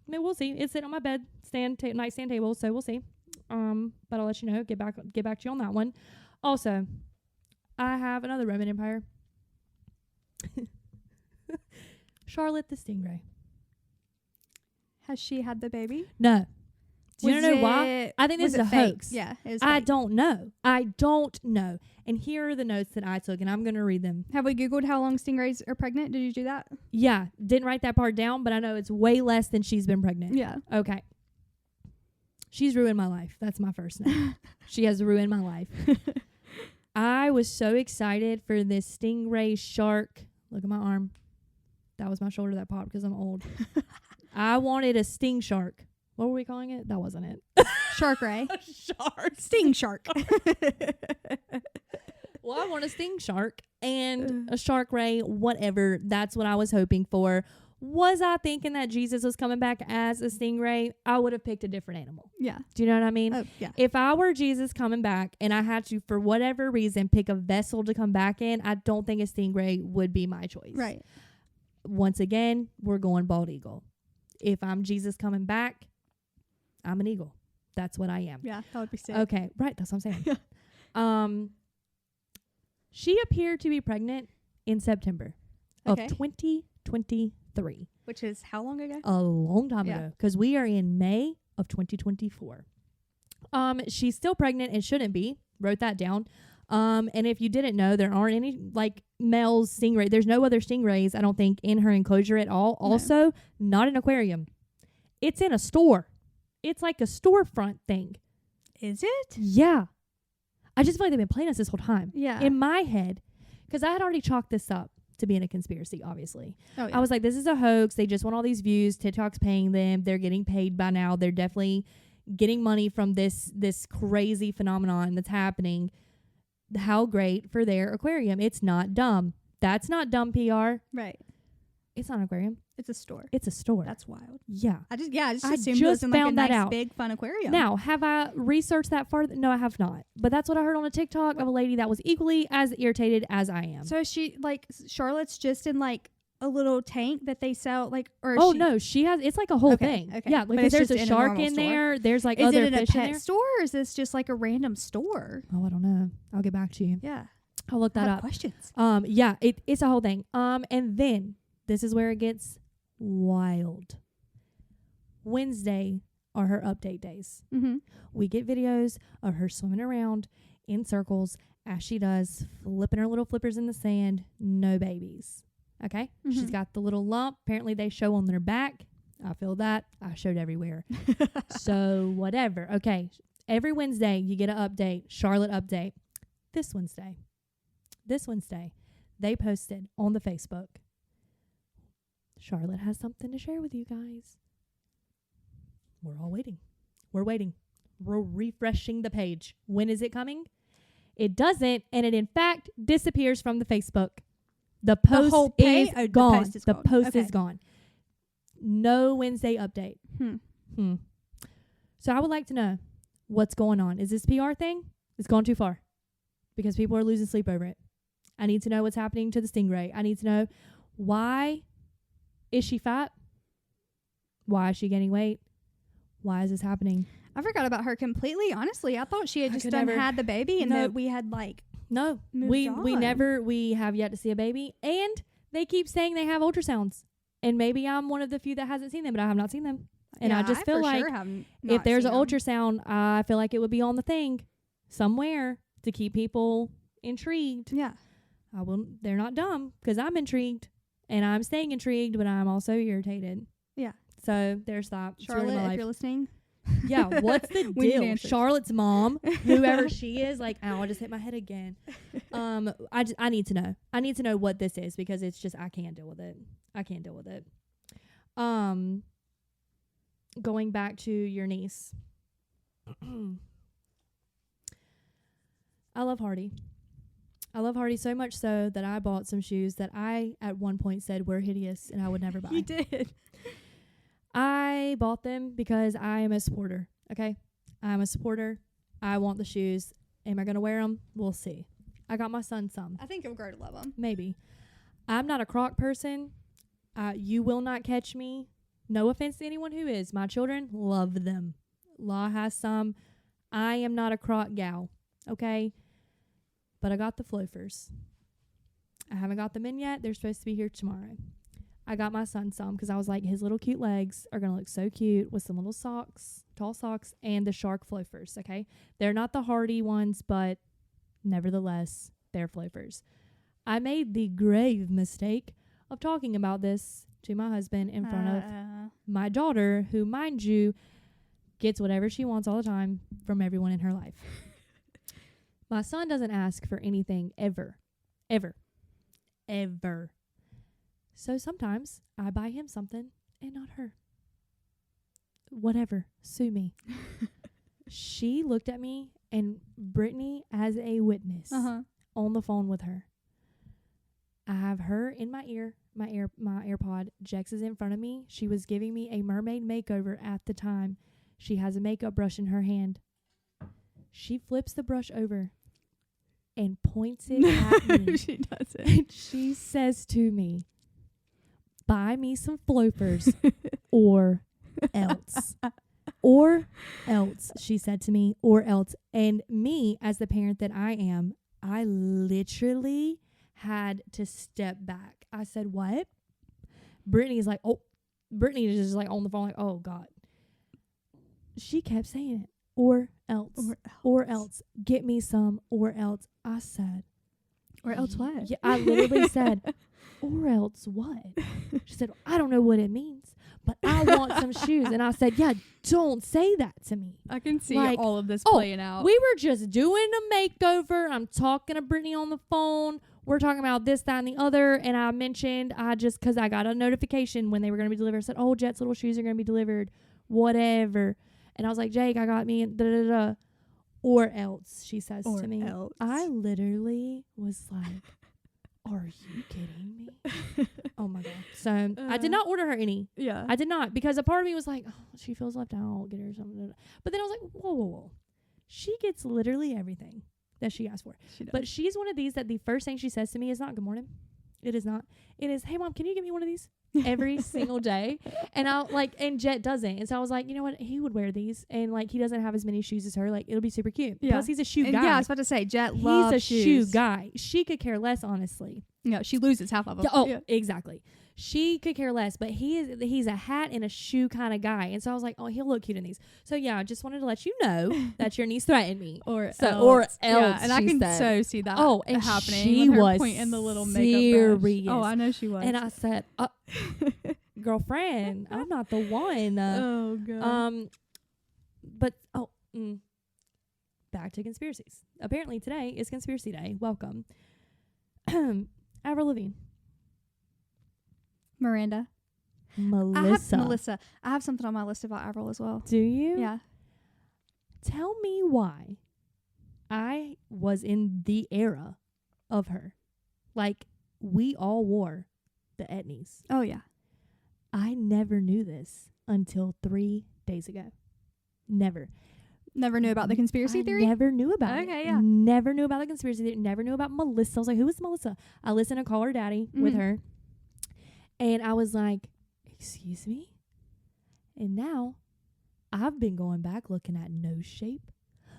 We'll see. It's sitting on my bed nightstand table, so we'll see. But I'll let you know. Get back to you on that one. Also, I have another Roman Empire. Charlotte the Stingray. Has she had the baby? No. Do you know why? I think this is a hoax. Yeah, it was I fake. don't know. And here are the notes that I took, and I'm going to read them. Have we Googled how long stingrays are pregnant? Did you do that? Yeah. Didn't write that part down, but I know it's way less than she's been pregnant. Yeah. Okay. She's ruined my life. That's my first note. She has ruined my life. I was so excited for this stingray shark. Look at my arm. That was my shoulder that popped because I'm old. I wanted a sting shark. What were we calling it? That wasn't it. Shark ray. Shark. Sting shark. Well, I want a sting shark and a shark ray, whatever. That's what I was hoping for. Was I thinking that Jesus was coming back as a stingray? I would have picked a different animal. Yeah. Do you know what I mean? Oh, yeah. If I were Jesus coming back and I had to, for whatever reason, pick a vessel to come back in, I don't think a stingray would be my choice. Right. Once again, we're going bald eagle. If I'm Jesus coming back, I'm an eagle. That's what I am. Yeah, that would be sick. Okay, right. That's what I'm saying. She appeared to be pregnant in September of 2023. Which is how long ago? A long time ago, because we are in May of 2024. She's still pregnant and shouldn't be. Wrote that down. And if you didn't know, there aren't any like male stingray. There's no other stingrays, I don't think, in her enclosure at all. No. Also, not an aquarium. It's in a store. It's like a storefront thing. Is it? Yeah. I just feel like they've been playing us this whole time. Yeah. In my head, because I had already chalked this up to being a conspiracy, obviously. Oh, yeah. I was like, this is a hoax. They just want all these views. TikTok's paying them. They're getting paid by now. They're definitely getting money from this crazy phenomenon that's happening. How great for their aquarium. It's not dumb. That's not dumb PR. Right. It's not an aquarium. It's a store. It's a store. That's wild. Yeah. I just assumed it was in like a nice big fun aquarium. Now, have I researched that farther? No, I have not. But that's what I heard on a TikTok of a lady that was equally as irritated as I am. So is she like Charlotte's just in like a little tank that they sell like or no, she has it's like a whole thing. Okay. Yeah, because there's a shark in there. There's like other fish in there. Is it in a pet store or is this just like a random store? Oh, I don't know. I'll get back to you. Yeah. I'll look that up. Questions. Yeah, it's a whole thing. And then this is where it gets wild. Wednesday are her update days. Mm-hmm. We get videos of her swimming around in circles as she does, flipping her little flippers in the sand. No babies. Okay? Mm-hmm. She's got the little lump. Apparently they show on their back. I feel that. I showed everywhere. So whatever. Okay. Every Wednesday you get an update. Charlotte update. This Wednesday, they posted on the Facebook, Charlotte has something to share with you guys. We're all waiting. We're waiting. We're refreshing the page. When is it coming? It doesn't, and it in fact disappears from the Facebook. The post is gone. The post is gone. No Wednesday update. So I would like to know what's going on. Is this PR thing? It's gone too far because people are losing sleep over it. I need to know what's happening to the stingray. I need to know, why is she fat? Why is she gaining weight? Why is this happening? I forgot about her completely. Honestly, I thought she had just had the baby and that we had like we have yet to see a baby, and they keep saying they have ultrasounds, and maybe I'm one of the few that hasn't seen them, but I have not seen them, and I just feel like if there's an ultrasound, I feel like it would be on the thing somewhere to keep people intrigued. Yeah. They're not dumb because I'm intrigued and I'm staying intrigued, but I'm also irritated. Yeah. So there's that. Charlotte, if you're listening, Yeah, what's the We need deal? answers. Charlotte's mom, whoever she is, like, oh, I just hit my head again. I need to know. I need to know what this is because it's just I can't deal with it. I can't deal with it. Going back to your niece. I love Hardy. I love Hardy so much so that I bought some shoes that I at one point said were hideous and I would never buy. You did. I bought them because I am a supporter. Okay, I'm a supporter. I want the shoes. Am I gonna wear them? We'll see. I got my son some. I think you'll grow to love them. Maybe. I'm not a Croc person. You will not catch me. No offense to anyone who is. My children love them. Law has some. I am not a Croc gal. Okay, but I got the Flofers. I haven't got them in yet. They're supposed to be here tomorrow. I got my son some because I was like, his little cute legs are going to look so cute with some little socks, tall socks, and the Shark Flofers, okay? They're not the Hardy ones, but nevertheless, they're Flofers. I made the grave mistake of talking about this to my husband in front of my daughter, who, mind you, gets whatever she wants all the time from everyone in her life. My son doesn't ask for anything ever. Ever. Ever. So sometimes I buy him something and not her. Whatever. Sue me. She looked at me and Brittany as a witness on the phone with her. I have her in my ear, my AirPod. Jex is in front of me. She was giving me a mermaid makeover at the time. She has a makeup brush in her hand. She flips the brush over and points it at me. She doesn't. And she says to me, buy me some Flofers or else. Or else, she said to me, or else. And me, as the parent that I am, I literally had to step back. I said, what? Brittany's like, oh, Brittany is just like on the phone like, oh, God. She kept saying it. Or else. Or else. Get me some or else. I said. Or else what? Yeah, I literally said, or else what? She said, I don't know what it means, but I want some shoes. And I said, yeah, don't say that to me. I can see Like, all of this playing out. We were just doing a makeover. I'm talking to Brittany on the phone. We're talking about this, that, and the other. And I mentioned, because I got a notification when they were going to be delivered. I said, oh, Jet's little shoes are going to be delivered. Whatever. And I was like, Jake, I got me da-da-da-da. Or else, she says Or to me. else. I literally was like, are you kidding me? Oh, my God. So I did not order her any. Yeah. I did not, because a part of me was like, oh, she feels left out. I'll get her something. But then I was like, whoa. She gets literally everything that she asked for. She does. But she's one of these that the first thing she says to me is not good morning. It is not. It is, hey, Mom, can you get me one of these? Every single day. And I'll and Jet doesn't. And so I was like, you know what? He would wear these. And he doesn't have as many shoes as her. It'll be super cute. Yeah. Plus, he's a shoe guy. Yeah, I was about to say, Jet loves He's a shoes. shoe guy. She could care less, honestly. No, she loses half of them. Yeah, exactly. She could care less, but he's a hat and a shoe kind of guy. And so I was like, oh, he'll look cute in these. So yeah, I just wanted to let you know that your niece threatened me. Or so else. or else. Yeah, and I she can said. so see that and happening. she with her was pointing the little makeup brush. serious. Oh, I know she was. And I said, girlfriend, I'm not the one. Oh God. But back to conspiracies. Apparently today is conspiracy day. Welcome. Avril Lavigne. Miranda. Melissa. I have something on my list about Avril as well. Do you? Yeah. Tell me why I was in the era of her. We all wore the etnies. Oh yeah. I never knew this until 3 days ago. Never. Never knew about the conspiracy theory? Never knew about it. Okay, yeah. Never knew about the conspiracy theory. Never knew about Melissa. I was like, who is Melissa? I listened to Call Her Daddy with her. And I was like, excuse me? And now I've been going back looking at nose shape,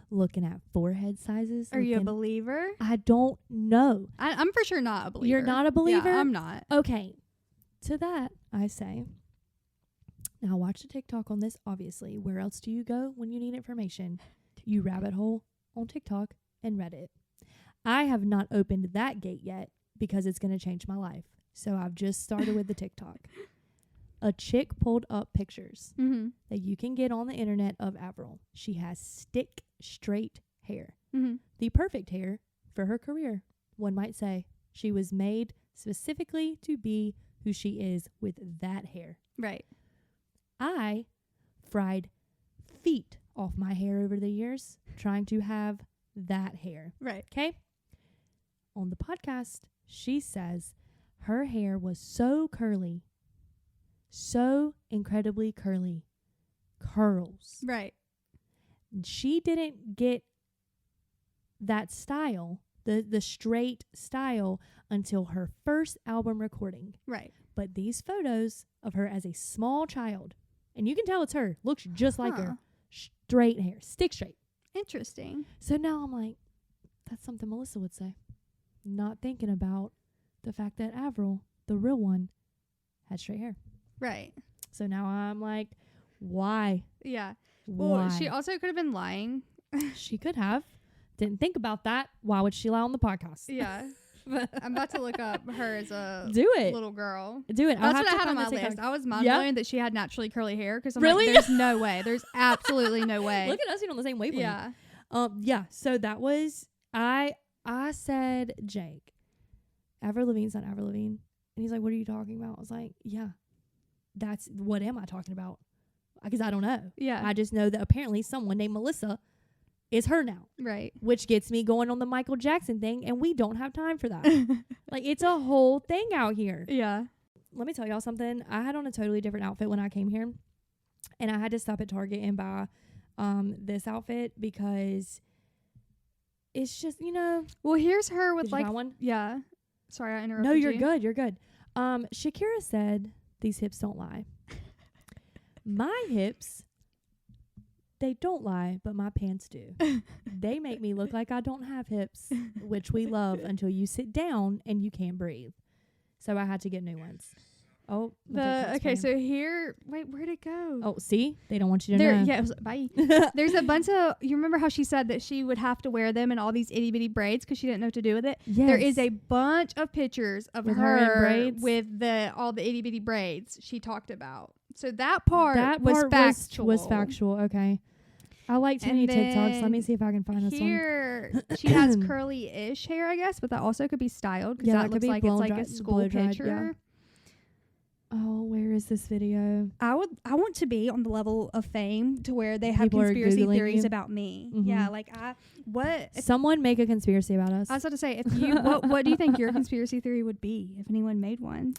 looking at forehead sizes. Are you a believer? I don't know. I'm for sure not a believer. You're not a believer? Yeah, I'm not. Okay. To that, I say, now watch the TikTok on this, obviously. Where else do you go when you need information? You rabbit hole on TikTok and Reddit. I have not opened that gate yet because it's going to change my life. So I've just started with the TikTok. A chick pulled up pictures Mm-hmm. that you can get on the internet of Avril. She has stick straight hair. Mm-hmm. The perfect hair for her career, one might say. She was made specifically to be who she is with that hair. Right. I fried feet off my hair over the years trying to have that hair. Right. Okay? On the podcast, she says her hair was so curly, so incredibly curly. Curls. Right. And she didn't get that style, the straight style, until her first album recording. Right. But these photos of her as a small child, and you can tell it's her, looks just like her. Straight hair, stick straight. Interesting. So now I'm like, that's something Melissa would say. Not thinking about the fact that Avril, the real one, had straight hair. Right. So now I'm like, why? Yeah. Why? Well, she also could have been lying. She could have. Didn't think about that. Why would she lie on the podcast? Yeah. I'm about to look up her as a Do it. little girl. Do it. That's what I had on my list. I was mind blown that she had naturally curly hair because I'm Really? like, there's no way. There's absolutely no way. Look at us being on the same wavelength. Yeah. Yeah. So that was I said, Jake, Avril Lavigne's not Avril Lavigne. And he's like, what are you talking about? I was like, yeah, that's what am I talking about? Because I don't know. Yeah. I just know that apparently someone named Melissa is her now. Right. Which gets me going on the Michael Jackson thing, and we don't have time for that. Like, it's a whole thing out here. Yeah. Let me tell y'all something. I had on a totally different outfit when I came here, and I had to stop at Target and buy this outfit because it's just, you know. Well, here's her with Did you like buy one? Yeah. Sorry, I interrupted No, you're you. good. You're good. Shakira said, these hips don't lie. My hips, they don't lie, but my pants do. They make me look like I don't have hips, which we love until you sit down and you can't breathe. So I had to get new ones. Oh, So here, wait, where'd it go? Oh, see, they don't want you to know. Yeah, it was, bye. There's a bunch of. You remember how she said that she would have to wear them in all these itty bitty braids because she didn't know what to do with it. Yes. There is a bunch of pictures of With her in her braids? with all the itty bitty braids she talked about. So that part was part factual. was factual. Okay. I like too many And TikToks. Let me then see if I can find this one. Here, she has curly-ish hair, I guess, but that also could be styled because Yeah, that that could looks be like it's like blow-dried- a school blow-dried, picture. yeah. Oh, where is this video? I want to be on the level of fame to where they have People are conspiracy Googling theories you. about me. Mhm. Yeah, like Someone make a conspiracy about us. I was about to say, if you what do you think your conspiracy theory would be if anyone made one?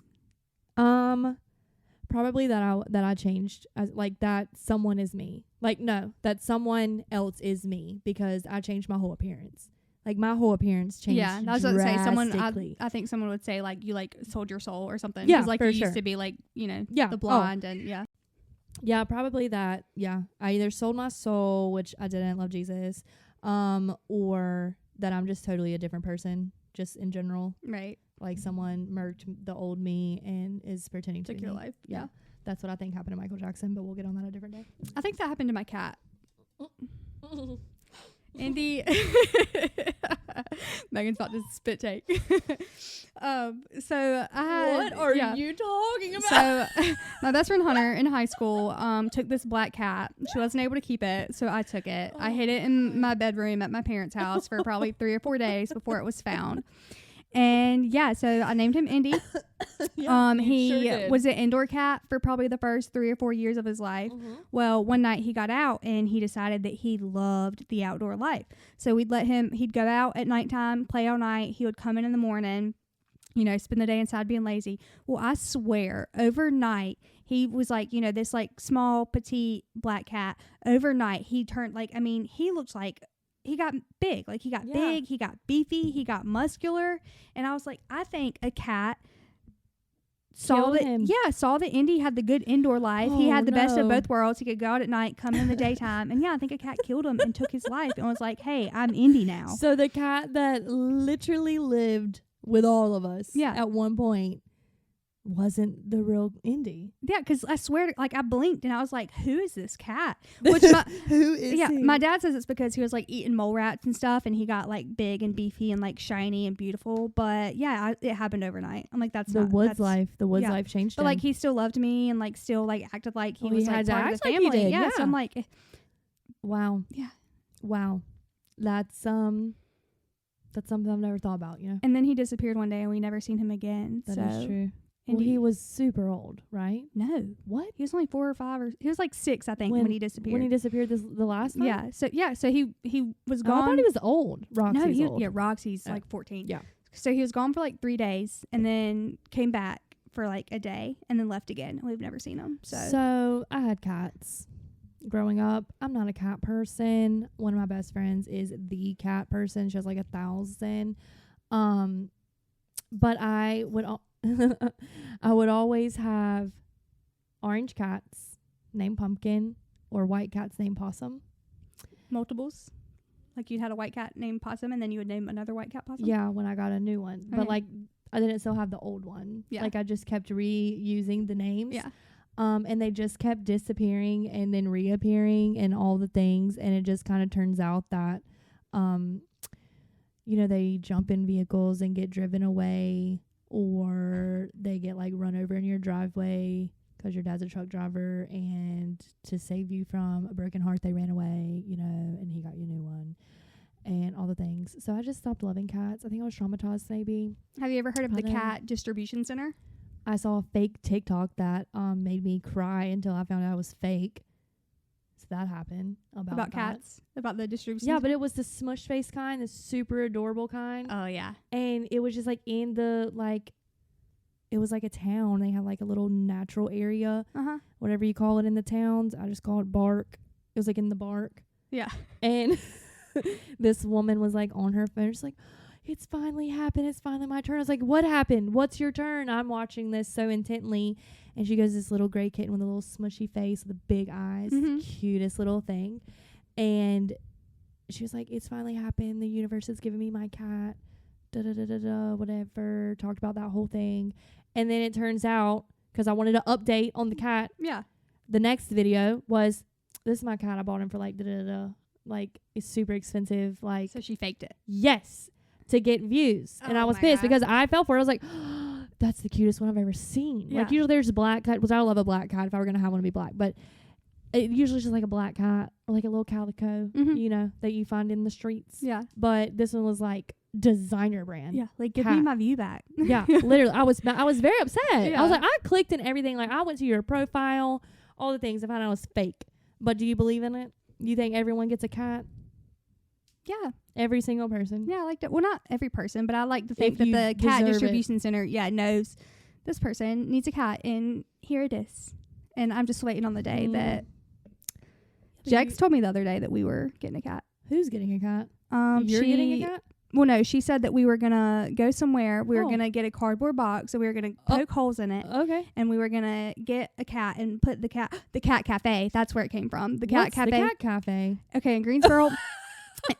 Probably that I changed, as like that someone is me. Like, no, that someone else is me because I changed my whole appearance. Like, my whole appearance changed. Yeah, I was about to say someone. drastically. I think someone would say like you like sold your soul or something. Yeah, 'Cause, like for you sure. used to be like the Oh. blonde and yeah. Yeah, probably that. Yeah, I either sold my soul, which I didn't love Jesus, or that I'm just totally a different person, just in general. Right. Like someone murked the old me and is pretending to Took be your me. life. Yeah. Yeah. That's what I think happened to Michael Jackson, but we'll get on that a different day. I think that happened to my cat. Andy. Megan's about to spit take. So I had, you talking So my best friend Hunter in high school took this black cat. She wasn't able to keep it, so I took it. I hid it in my bedroom at my parents' house for probably 3 or 4 days before it was found. And yeah, so I named him Indy. He was an indoor cat for probably the first 3 or 4 years of his life. Well, one night he got out and he decided that he loved the outdoor life. So we'd let him, he'd go out at nighttime, play all night. He would come in the morning, spend the day inside being lazy. Well, I swear, overnight, he was like, this like small, petite black cat. Overnight, he turned he looks like he got big. Like he got big, he got beefy, he got muscular. And I was like, I think a cat saw that Indy had the good indoor life. He had the best of both worlds. He could go out at night, come in the daytime. And I think a cat killed him and took his life and was like, hey, I'm Indy now. So the cat that literally lived with all of us at one point wasn't the real Indy. Yeah, because I swear, like, I blinked and I was like, who is this cat? Which my, Who is he? my dad says it's because he was like eating mole rats and stuff, and he got like big and beefy and like shiny and beautiful. But yeah, it happened overnight. I'm like, that's the not woods that's, life. The woods yeah. life changed But him. like, he still loved me and like still like acted like he Well, was he like had to part of act the like he family. did, Yeah, so yeah. I'm like, wow. Yeah. Wow. That's something I've never thought about, you know. and then he disappeared one day and we never seen him again. That so is true. and Well, he was super old, right? no, What? he was only 4 or 5 or he was like 6, I think, when he disappeared. When he disappeared the last time? yeah, so he was Oh, I gone. thought he was old. Roxy's old. Yeah, Roxy's Yeah. like 14. Yeah. So he was gone for like 3 days and then came back for like a day and then left again. We've never seen him. So I had cats growing up. I'm not a cat person. One of my best friends is the cat person. She has like 1,000. But I would I would always have orange cats named Pumpkin or white cats named Possum. multiples. Like you'd had a white cat named Possum and then you would name another white cat Possum. Yeah, when I got a new one. But Okay. like I didn't still have the old one. Yeah. Like I just kept reusing the names. Yeah. And they just kept disappearing and then reappearing and all the things. And it just kind of turns out that, you know, they jump in vehicles and get driven away, or they get like run over in your driveway because your dad's a truck driver, and to save you from a broken heart, they ran away, you know, and he got you a new one and all the things. So I just stopped loving cats. I think I was traumatized maybe. Have you ever heard of the I don't know. Cat Distribution Center? I saw a fake TikTok that made me cry until I found out it was fake. So that happened about that. Cats? About the distribution Yeah, center? but it was the smush face kind, the super adorable kind. Oh, yeah. And it was just like in the like, it was like a town. They had like a little natural area, Uh-huh. whatever you call it in the towns. I just call it bark. It was like in the bark. Yeah. And this woman was like on her phone, just like, it's finally happened. It's finally my turn. I was like, what happened? What's your turn? I'm watching this so intently. And she goes, this little gray kitten with a little smushy face with the big eyes, Mhm. cutest little thing. And she was like, it's finally happened. The universe has given me my cat. Da da da da da. Whatever. Talked about that whole thing. And then it turns out, because I wanted to update on the cat, Yeah. the next video was, this is my cat. I bought him for like da da da. Like, it's super expensive. Like, So she faked it. yes, to get views. And Oh I was my pissed God. because I fell for it. I was like, that's the cutest one I've ever seen. Like, Yeah. usually there's a black cat, which I love a black cat if I were going to have one to be black. But it usually just like a black cat or like a little calico, Mhm. you know, that you find in the streets. Yeah. But this one was like designer brand. Yeah. Like, give me Cat. my view back. Yeah, literally. I was very upset. I Yeah. was like, I clicked and everything. Like, I went to your profile, all the things. I found out it was fake. But do you believe in it? You think everyone gets a cat? Yeah. Every single person? Yeah, I like that. Well, not every person, but I like to think If that you the Cat deserve it. Distribution Center, knows this person needs a cat, and here it is. And I'm just waiting on the day that Jax told me the other day that we were getting a cat. Who's getting a cat? You're she, getting a cat? Well, no, she said that we were gonna go somewhere. We were Oh. gonna get a cardboard box, and we were gonna Oh. poke holes in it, Okay. and we were gonna get a cat and put the cat cafe. That's where it came from. The cat What's cafe. the cat cafe? Okay, in Greensboro.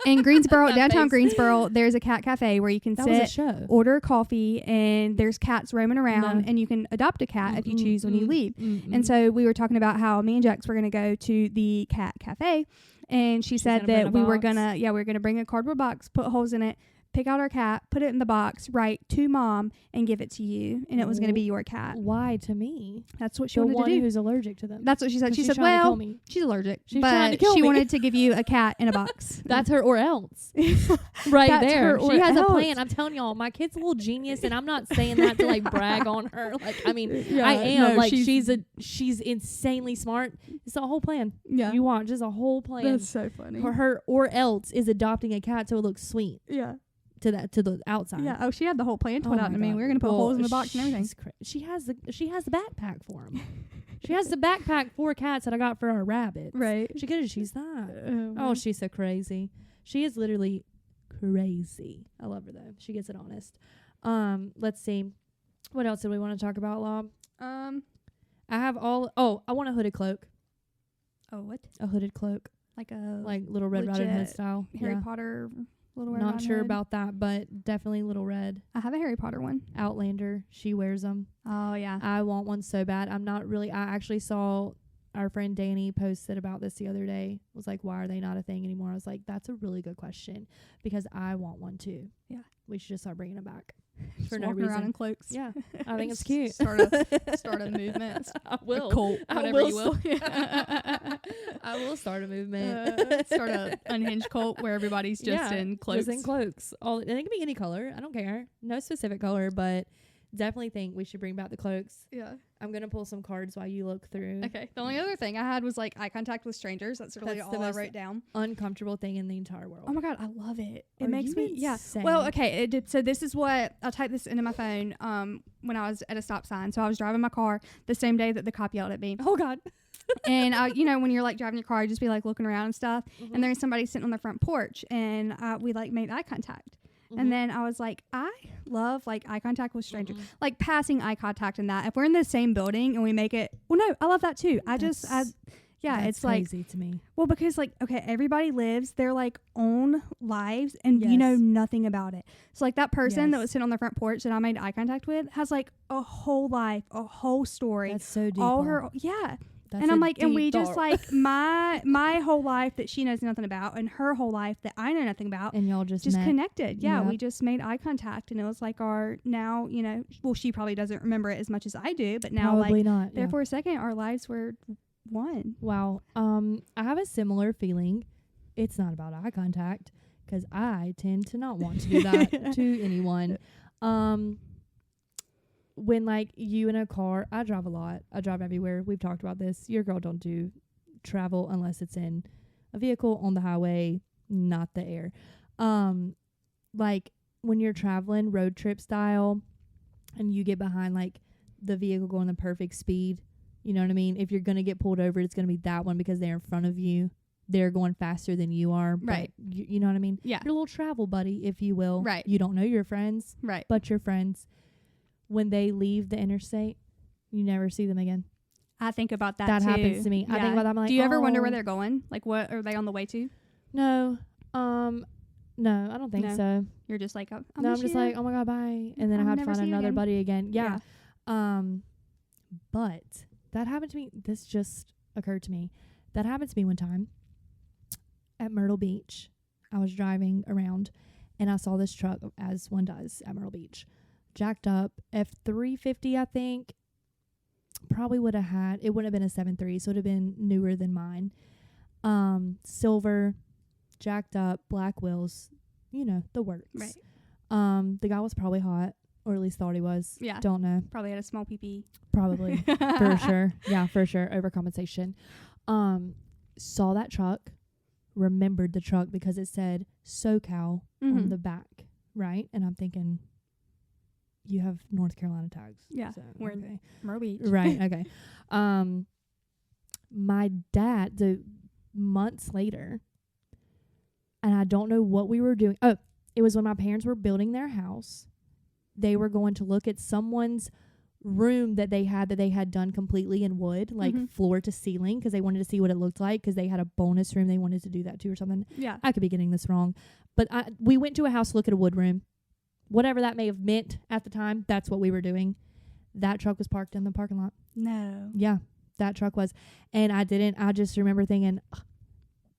In Greensboro, That downtown face. Greensboro, there's a cat cafe where you can That was a sit, show. order coffee, and there's cats roaming around, No. and you can adopt a cat if you choose when you leave. Mm-mm. And so we were talking about how me and Jax were going to go to the cat cafe, and she She's said gonna bring that a we were box. gonna bring a cardboard box, put holes in it, pick out our cat, put it in the box, write to mom, and give it to you, and it was going to be your cat. Why to me? That's what she The wanted one to do. who's allergic to them. That's what she said. 'Cause She she's said, trying to kill "Well, me. she's allergic, She's but trying to kill she me." wanted to give you a cat in a box." That's her or else. Right That's there. her or She has a else. plan. I'm telling y'all, my kid's a little genius, and I'm not saying that to like brag on her. Like, I mean, Yeah, I am. no, Like, she's insanely smart. It's a whole plan. Yeah, You want just a whole plan. that's so funny. For her or else is adopting a cat so it looks sweet Yeah. to the outside. Yeah. Oh, she had the whole plan Oh put out my to me. God. We were gonna put Well, holes in the box and everything. She has the backpack for him. She has the backpack for cats that I got for our rabbits. Right. She could. She's not. Oh, she's so crazy. She is literally crazy. I love her though. She gets it honest. Let's see. What else did we want to talk about, Lob? I have all. Oh, I want a hooded cloak. Oh, what? A hooded cloak, Like a like Little Red Riding Hood legit style. Harry Yeah. Potter Little Red Not Riding sure Hood. about that, but definitely Little Red. I have a Harry Potter one. Outlander, she wears them. Oh yeah. I want one so bad. I actually saw our friend Danny posted about this the other day. Was like, why are they not a thing anymore? I was like, that's a really good question because I want one too. Yeah. We should just start bringing them back Just for no walking around reason. in cloaks. Yeah, I think it's cute. Start a movement. I will. A cult, I whatever will you will. I will start a movement. Start a unhinged cult where everybody's just in cloaks. Just in cloaks. And it can be any color. I don't care. No specific color, but definitely think we should bring back the cloaks. Yeah. I'm gonna pull some cards while you look through. Okay. The only other thing I had was like eye contact with strangers. That's really That's the all I most wrote down. Uncomfortable thing in the entire world. Oh my god, I love it. It Are makes you me insane? Well, okay. So this is what I'll type this into my phone. When I was at a stop sign, so I was driving my car the same day that the cop yelled at me. Oh god. And when you're like driving your car, you just be like looking around and stuff. Mhm. And there's somebody sitting on the front porch, and we like made eye contact. Mhm. And then I was like, I love like eye contact with strangers, Mhm. like passing eye contact and that. If we're in the same building and we make it, well, no, I love that too. That's It's like, crazy to me. well, because like, okay, everybody lives their like own lives and you know Yes. nothing about it. So like that person that Yes. was sitting on the front porch that I made eye contact with has like a whole life, a whole story, That's so deep. all Paul. her, yeah. That's And a I'm like, and deep we just thought. like my whole life that she knows nothing about and her whole life that I know nothing about and y'all just met. connected. Yeah, Yep. we just made eye contact and it was like our now, well, she probably doesn't remember it as much as I do, but now Probably like not. there Yeah. for a second our lives were one. Wow. I have a similar feeling. It's not about eye contact because I tend to not want to do that to anyone. When like you in a car, I drive a lot. I drive everywhere. We've talked about this. Your girl don't do travel unless it's in a vehicle on the highway, not the air. Like when you're traveling road trip style and you get behind like the vehicle going the perfect speed, you know what I mean? If you're going to get pulled over, it's going to be that one because they're in front of you. They're going faster than you are. Right. You know what I mean? Yeah. Your little travel buddy, if you will. Right. You don't know your friends, Right. but your friends, when they leave the interstate, you never see them again. I think about that That too. happens to me. I think about that. I'm like, do you ever wonder where oh. they're going? Like what are they on the way to? No. No, I don't think No. so. You're just like, I'm just like, oh my God, bye. And then I I'll had to never find see you another again. buddy again. Yeah. But that happened to me. This just occurred to me. That happened to me one time at Myrtle Beach. I was driving around and I saw this truck, as one does at Myrtle Beach, jacked up F350, I think. Probably would have had, it wouldn't have been a 7.3, so it would have been newer than mine. Silver, jacked up, black wheels, the works. Right. The guy was probably hot, or at least thought he was. Yeah. Don't know. Probably had a small Peepee. Probably. For sure. Yeah, for sure. Overcompensation. Saw that truck, remembered the truck because it said SoCal on the back, right? And I'm thinking, you have North Carolina tags. Yeah. So, We're in okay. Myrtle Beach. Right. Okay. My dad, the months later, and I don't know what we were doing. Oh, it was when my parents were building their house. They were going to look at someone's room that they had done completely in wood, like floor to ceiling, because they wanted to see what it looked like, because they had a bonus room they wanted to do that to or something. Yeah. I could be getting this wrong. But we went to a house to look at a wood room. Whatever that may have meant at the time, that's what we were doing. That truck was parked in the parking lot. No. Yeah, that truck was. And I just remember thinking,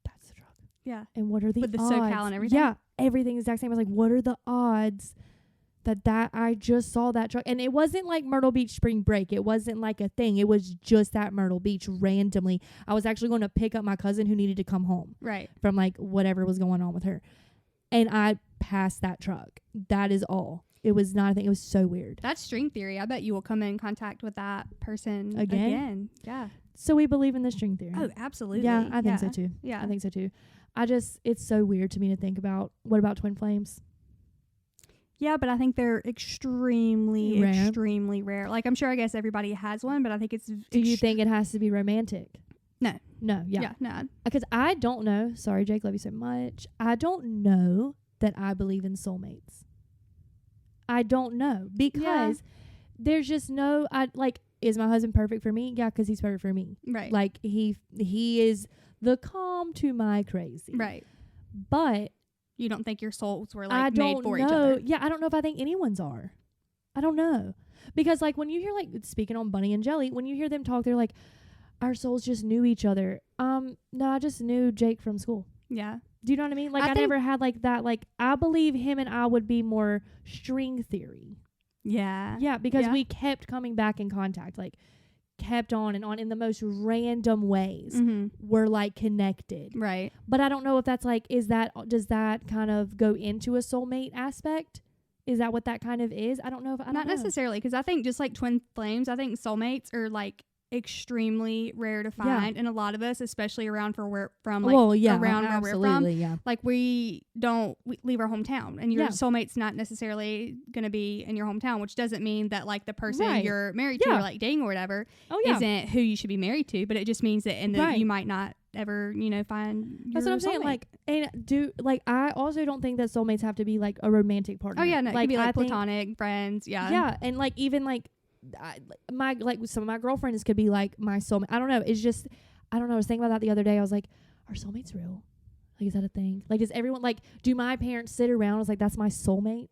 that's the truck. Yeah. And what are the With the odds? SoCal and everything? Yeah, everything exact same. I was like, what are the odds that I just saw that truck? And it wasn't like Myrtle Beach spring break. It wasn't like a thing. It was just at Myrtle Beach randomly. I was actually going to pick up my cousin who needed to come home Right. from like whatever was going on with her. And I passed that truck. That is all. It was not a thing. It was so weird. That's string theory. I bet you will come in contact with that person Again? Yeah. So we believe in the string theory. Oh, absolutely. Yeah, I think so too. Yeah. I think so too. It's so weird to me to think about. What about twin flames? Yeah, but I think they're extremely, Rare. extremely rare. Like, I'm sure, I guess everybody has one, but I think it's... Do you think it has to be romantic? No. No, yeah. Yeah, no. Because I don't know. Sorry, Jake, love you so much. I don't know that I believe in soulmates. I don't know. Because there's just no... is my husband perfect for me? Yeah, because he's perfect for me. Right. Like, he is the calm to my crazy. Right. But You don't think your souls were I like don't made for know. each other? Yeah, I don't know if I think anyone's are. I don't know. Because like when you hear like speaking on Bunny and Jelly, when you hear them talk, they're like, our souls just knew each other. No, I just knew Jake from school. Yeah. Do you know what I mean? Like I think- never had like that. Like I believe him and I would be more string theory. Yeah. Yeah, because Yeah. we kept coming back in contact, like kept on and on in the most random ways. Mm-hmm. We're like connected. Right. But I don't know if that's like, does that kind of go into a soulmate aspect? Is that what that kind of is? I don't know. Not necessarily, because I think just like twin flames, I think soulmates are like extremely rare to find, and a lot of us, especially around around where we're from, like we leave our hometown, and your soulmate's not necessarily going to be in your hometown, which doesn't mean that like the person you're married to or like dating or whatever isn't who you should be married to, but it just means that you might not ever find that's what I'm saying. Like, and I also don't think that soulmates have to be like a romantic partner. Oh yeah, no, it like, could be like platonic friends. Yeah, and like even like some of my girlfriends could be like my soulmate. I don't know. It's just I don't know. I was thinking about that the other day. I was like, are soulmates real? Like, is that a thing? Like, does everyone like? Do my parents sit around? I was like, that's my soulmate.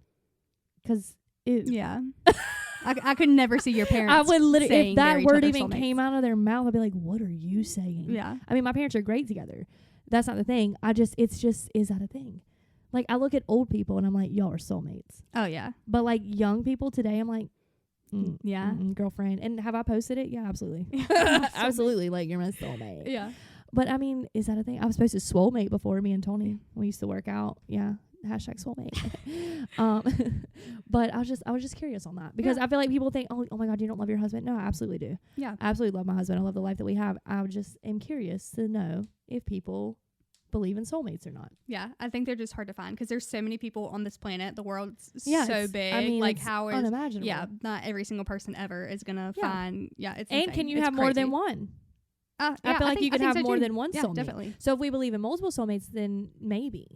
Because yeah. I could never see your parents. I would literally, if that word even soulmates. came out of their mouth, I'd be like, "What are you saying?" Yeah. I mean, my parents are great together. That's not the thing. It's just, is that a thing? Like, I look at old people and I'm like, y'all are soulmates. Oh yeah. But like young people today, I'm like, yeah, girlfriend. And have I posted it? Yeah, absolutely, absolutely. Like, you're my soulmate. Yeah. But I mean, is that a thing? I was supposed to soulmate before, me and Tony. We used to work out. Yeah. #soulmate. But I was just curious on that, because I feel like people think, oh my God, you don't love your husband. No, I absolutely do. Yeah. I absolutely love my husband. I love the life that we have. I just am curious to know if people believe in soulmates or not. Yeah. I think they're just hard to find because there's so many people on this planet. The world's so big. I mean, like, it's how is unimaginable. Yeah, not every single person ever is gonna find. Yeah, it's and insane. can you It's have more than crazy. one? Yeah, I feel like you could have more than one yeah, soulmate. Definitely. So if we believe in multiple soulmates, then maybe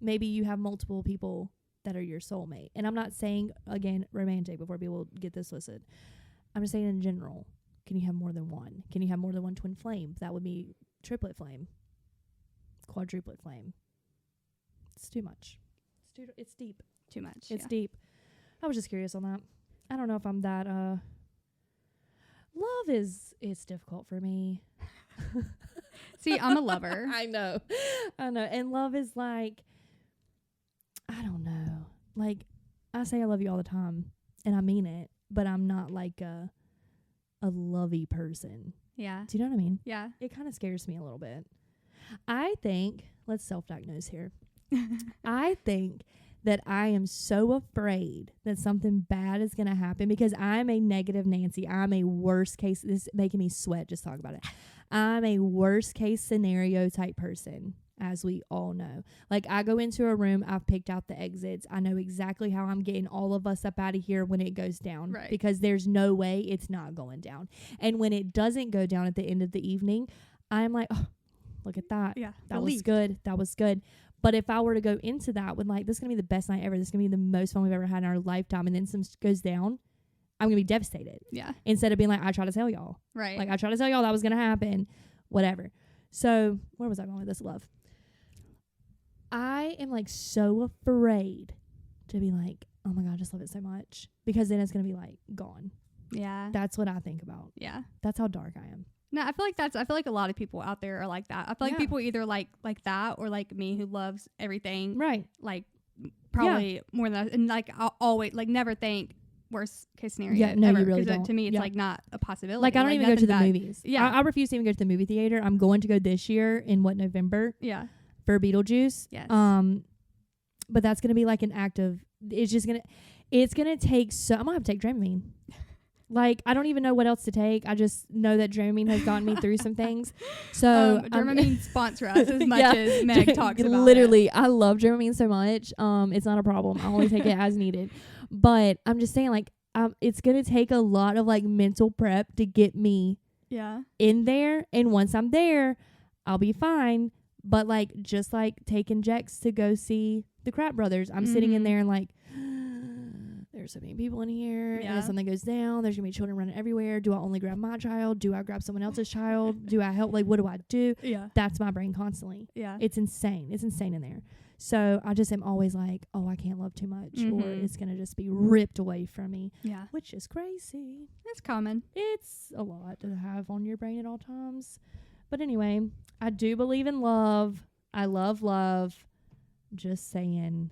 you have multiple people that are your soulmate. And I'm not saying, again, romantic before people get this twisted. I'm just saying in general, can you have more than one? Can you have more than one twin flame? That would be triplet flame, quadruplet flame. It's too much. It's deep. Too much. It's deep. I was just curious on that. I don't know if I'm that love it's difficult for me. See, I'm a lover. I know. And love is like, I don't know. Like, I say I love you all the time, and I mean it, but I'm not like a lovey person. Yeah. Do you know what I mean? Yeah. It kind of scares me a little bit. I think, let's self-diagnose here. I think that I am so afraid that something bad is going to happen because I'm a negative Nancy. I'm a worst case. This is making me sweat just talk about it. I'm a worst case scenario type person, as we all know. Like, I go into a room, I've picked out the exits. I know exactly how I'm getting all of us up out of here when it goes down. Right. Because there's no way it's not going down. And when it doesn't go down at the end of the evening, I'm like, oh, look at that. Yeah. That was good. That was good. But if I were to go into that with like, this is going to be the best night ever. This is going to be the most fun we've ever had in our lifetime. And then some goes down, I'm going to be devastated. Yeah. Instead of being like, I try to tell y'all. Right. Like, I try to tell y'all that was going to happen. Whatever. So where was I going with this love? I am like so afraid to be like, oh my God, I just love it so much. Because then it's going to be like gone. Yeah. That's what I think about. Yeah. That's how dark I am. No, I feel like a lot of people out there are like that. I feel like people either like that or like me, who loves everything. Right. Like, probably more than that. And like, I'll always like never think worst case scenario. Yeah, no, ever, you really 'cause don't. to me, it's like not a possibility. Like, I don't even go to the movies. Yeah. I refuse to even go to the movie theater. I'm going to go this year in November? Yeah. For Beetlejuice. Yes. But that's going to be like an act of, it's going to take I'm going to have to take Dramamine. Like, I don't even know what else to take. I just know that Dramamine has gotten me through some things. So Dramamine sponsor us as much as Meg talks about literally, I love Dramamine so much. It's not a problem. I only take it as needed. But I'm just saying, like, it's going to take a lot of like mental prep to get me in there. And once I'm there, I'll be fine. But like, just like taking Jex to go see the Crap Brothers, I'm sitting in there and like, there's so many people in here. And Yeah. if something goes down, there's gonna be children running everywhere. Do I only grab my child? Do I grab someone else's child? Do I help? Like, what do I do? Yeah. That's my brain constantly. Yeah. It's insane. It's insane in there. So I just am always like, oh, I can't love too much, or Mhm. it's gonna just be ripped away from me, Yeah. which is crazy. That's common. It's a lot to have on your brain at all times. But anyway, I do believe in love. I love love. Just saying,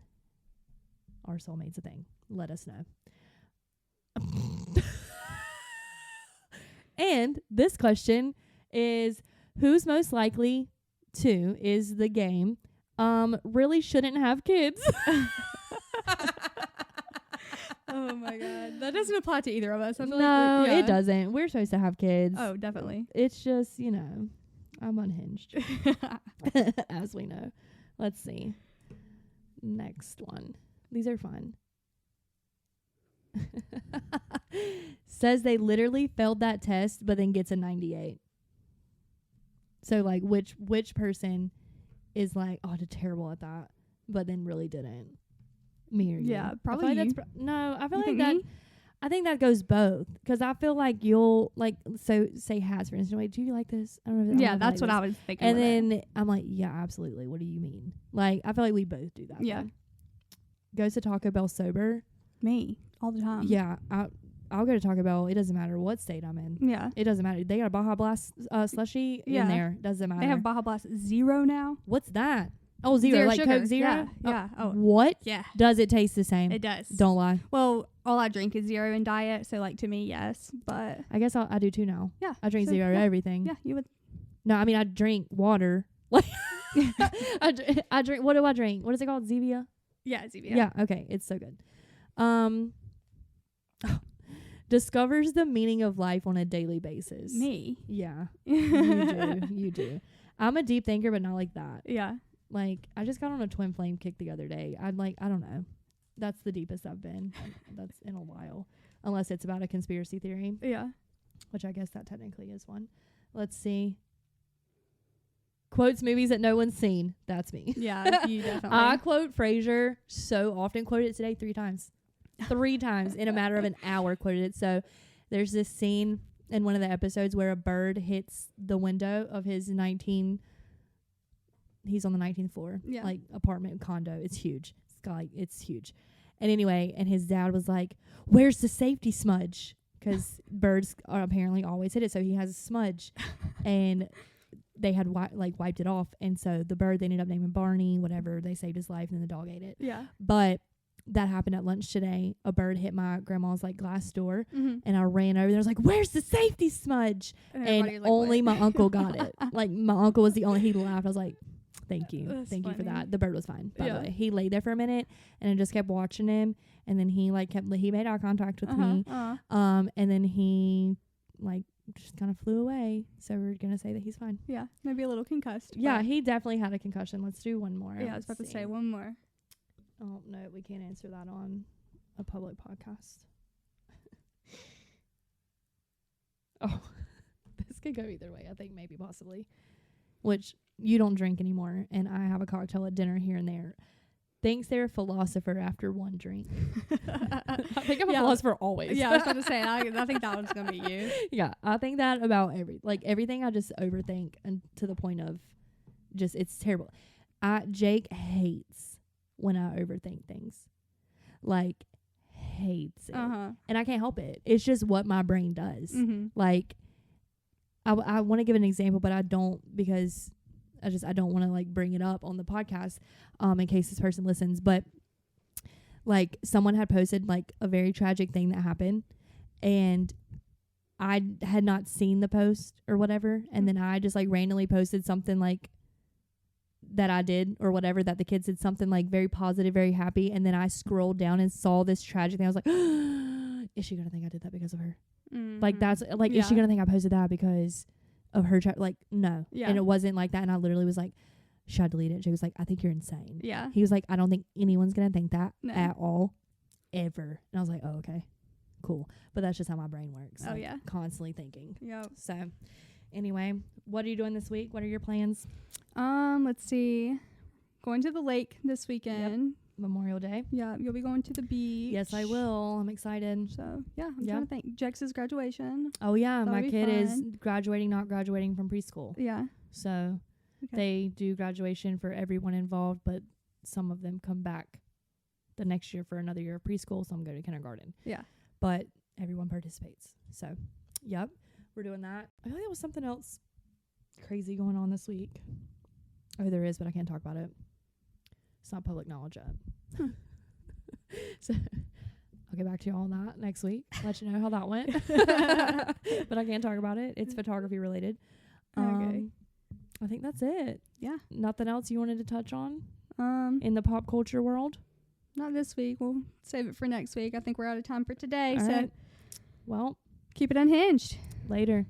our soulmate's a thing. Let us know. And this question is, who's most likely to, is the game, really shouldn't have kids? Oh my god. That doesn't apply to either of us. I feel No, like it doesn't. We're supposed to have kids. Oh, definitely. It's just, I'm unhinged, as we know. Let's see. Next one. These are fun. Says they literally failed that test, but then gets a 98. So, like, which person is like, oh, I did terrible at that, but then really didn't? Me or you? Yeah, I probably feel like you. that's no, I feel You like think that. me? I think that goes both, because I feel like you'll, like, so say hats, for instance. Wait, do you like this? I don't know. Yeah, that's what I was thinking. And with it. then I'm like, yeah, absolutely. What do you mean? Like, I feel like we both do that. Yeah. though. Goes to Taco Bell sober. Me all the time. Yeah, I'll go to Taco Bell. It doesn't matter what state I'm in. Yeah. It doesn't matter. They got a Baja Blast slushy Yeah. in there. Doesn't matter. They have Baja Blast Zero now. What's that? Oh, zero. Zero Like sugar. Coke Zero? Yeah. Yeah. Oh. What? Yeah. Does it taste the same? It does. Don't lie. Well, all I drink is zero in diet, so like to me, yes. But I guess I do too now. yeah. I drink so, zero yeah. everything. Yeah, you would. No, I mean, I drink water. Like, I drink, what do I drink? What is it called? Zevia? Yeah, Zevia. Yeah. Okay. It's so good. Discovers the meaning of life on a daily basis. Me. Yeah. You do. I'm a deep thinker, but not like that. Yeah. Like, I just got on a twin flame kick the other day. I don't know. That's the deepest I've been. That's in a while. Unless it's about a conspiracy theory, Yeah. which I guess that technically is one. Let's see. Quotes movies that no one's seen. That's me. Yeah, you definitely. I quote Frasier so often. Quoted it today 3 times. 3 times in a matter of an hour quoted it. So there's this scene in one of the episodes where a bird hits the window of his he's on the 19th floor, Yeah. like apartment condo. It's huge. It's huge. And anyway, and his dad was like, "Where's the safety smudge?" Because birds are apparently always hit it. So he has a smudge, and they had wiped it off. And so the bird, they ended up naming Barney, whatever. They saved his life, and then the dog ate it. Yeah. But that happened at lunch today. A bird hit my grandma's like glass door, Mm-hmm. and I ran over there. I was like, "Where's the safety smudge?" And only my uncle got it. Like, my uncle was the only. He laughed. I was like, "Thank you, That's thank you for funny. that." The bird was fine. By Yeah. the way, he lay there for a minute, and I just kept watching him. And then he he made eye contact with me. And then he just kind of flew away. So we're gonna say that he's fine. Yeah, maybe a little concussed. Yeah, but- he definitely had a concussion. Let's do one more. Yeah, I was about to say one more. Oh, no, we can't answer that on a public podcast. Oh, this could go either way. I think maybe possibly. Which, you don't drink anymore, and I have a cocktail at dinner here and there. Thinks they're a philosopher after one drink. I think I'm a philosopher always. Yeah, I was about to say, I think that one's going to be you. Yeah, I think that about everything I just overthink, and to the point of just, it's terrible. Jake hates when I overthink things. Like, hates it. And I can't help it. It's just what my brain does. Mm-hmm. Like, I want to give an example, but I don't, because I don't want to bring it up on the podcast in case this person listens. But like, someone had posted a very tragic thing that happened, and I had not seen the post or whatever, and then I just randomly posted something that I did or whatever, that the kids did something very positive, very happy, and then I scrolled down and saw this tragic thing. I was like, is she gonna think I did that because of her? Mm-hmm. That's is she gonna think I posted that because of her? No. Yeah. And it wasn't like that. And I literally was like, should I delete it? She was like, I think you're insane. Yeah. He was like, I don't think anyone's gonna think that No. at all, ever. And I was like, oh, okay, cool. But that's just how my brain works. Oh, yeah. Constantly thinking. Yep. So anyway, what are you doing this week? What are your plans? Let's see. Going to the lake this weekend. Memorial Day. Yeah, you'll be going to the beach. Yes, I will. I'm excited. So, yeah, I'm Yeah. trying to think. Jex's graduation. Oh, yeah. That'll My be kid is fun. graduating, not graduating from preschool. Yeah. So Okay. they do graduation for everyone involved, but some of them come back the next year for another year of preschool. Some go to kindergarten. Yeah. But everyone participates. So, yep, we're doing that. I feel like there was something else crazy going on this week. Oh, there is, but I can't talk about it. It's not public knowledge yet. So I'll get back to you all on that next week. Let you know how that went. But I can't talk about it. It's photography related. Okay. I think that's it. Yeah. Nothing else you wanted to touch on In in the pop culture world? Not this week. We'll save it for next week. I think we're out of time for today. All So right. Well, keep it unhinged. later.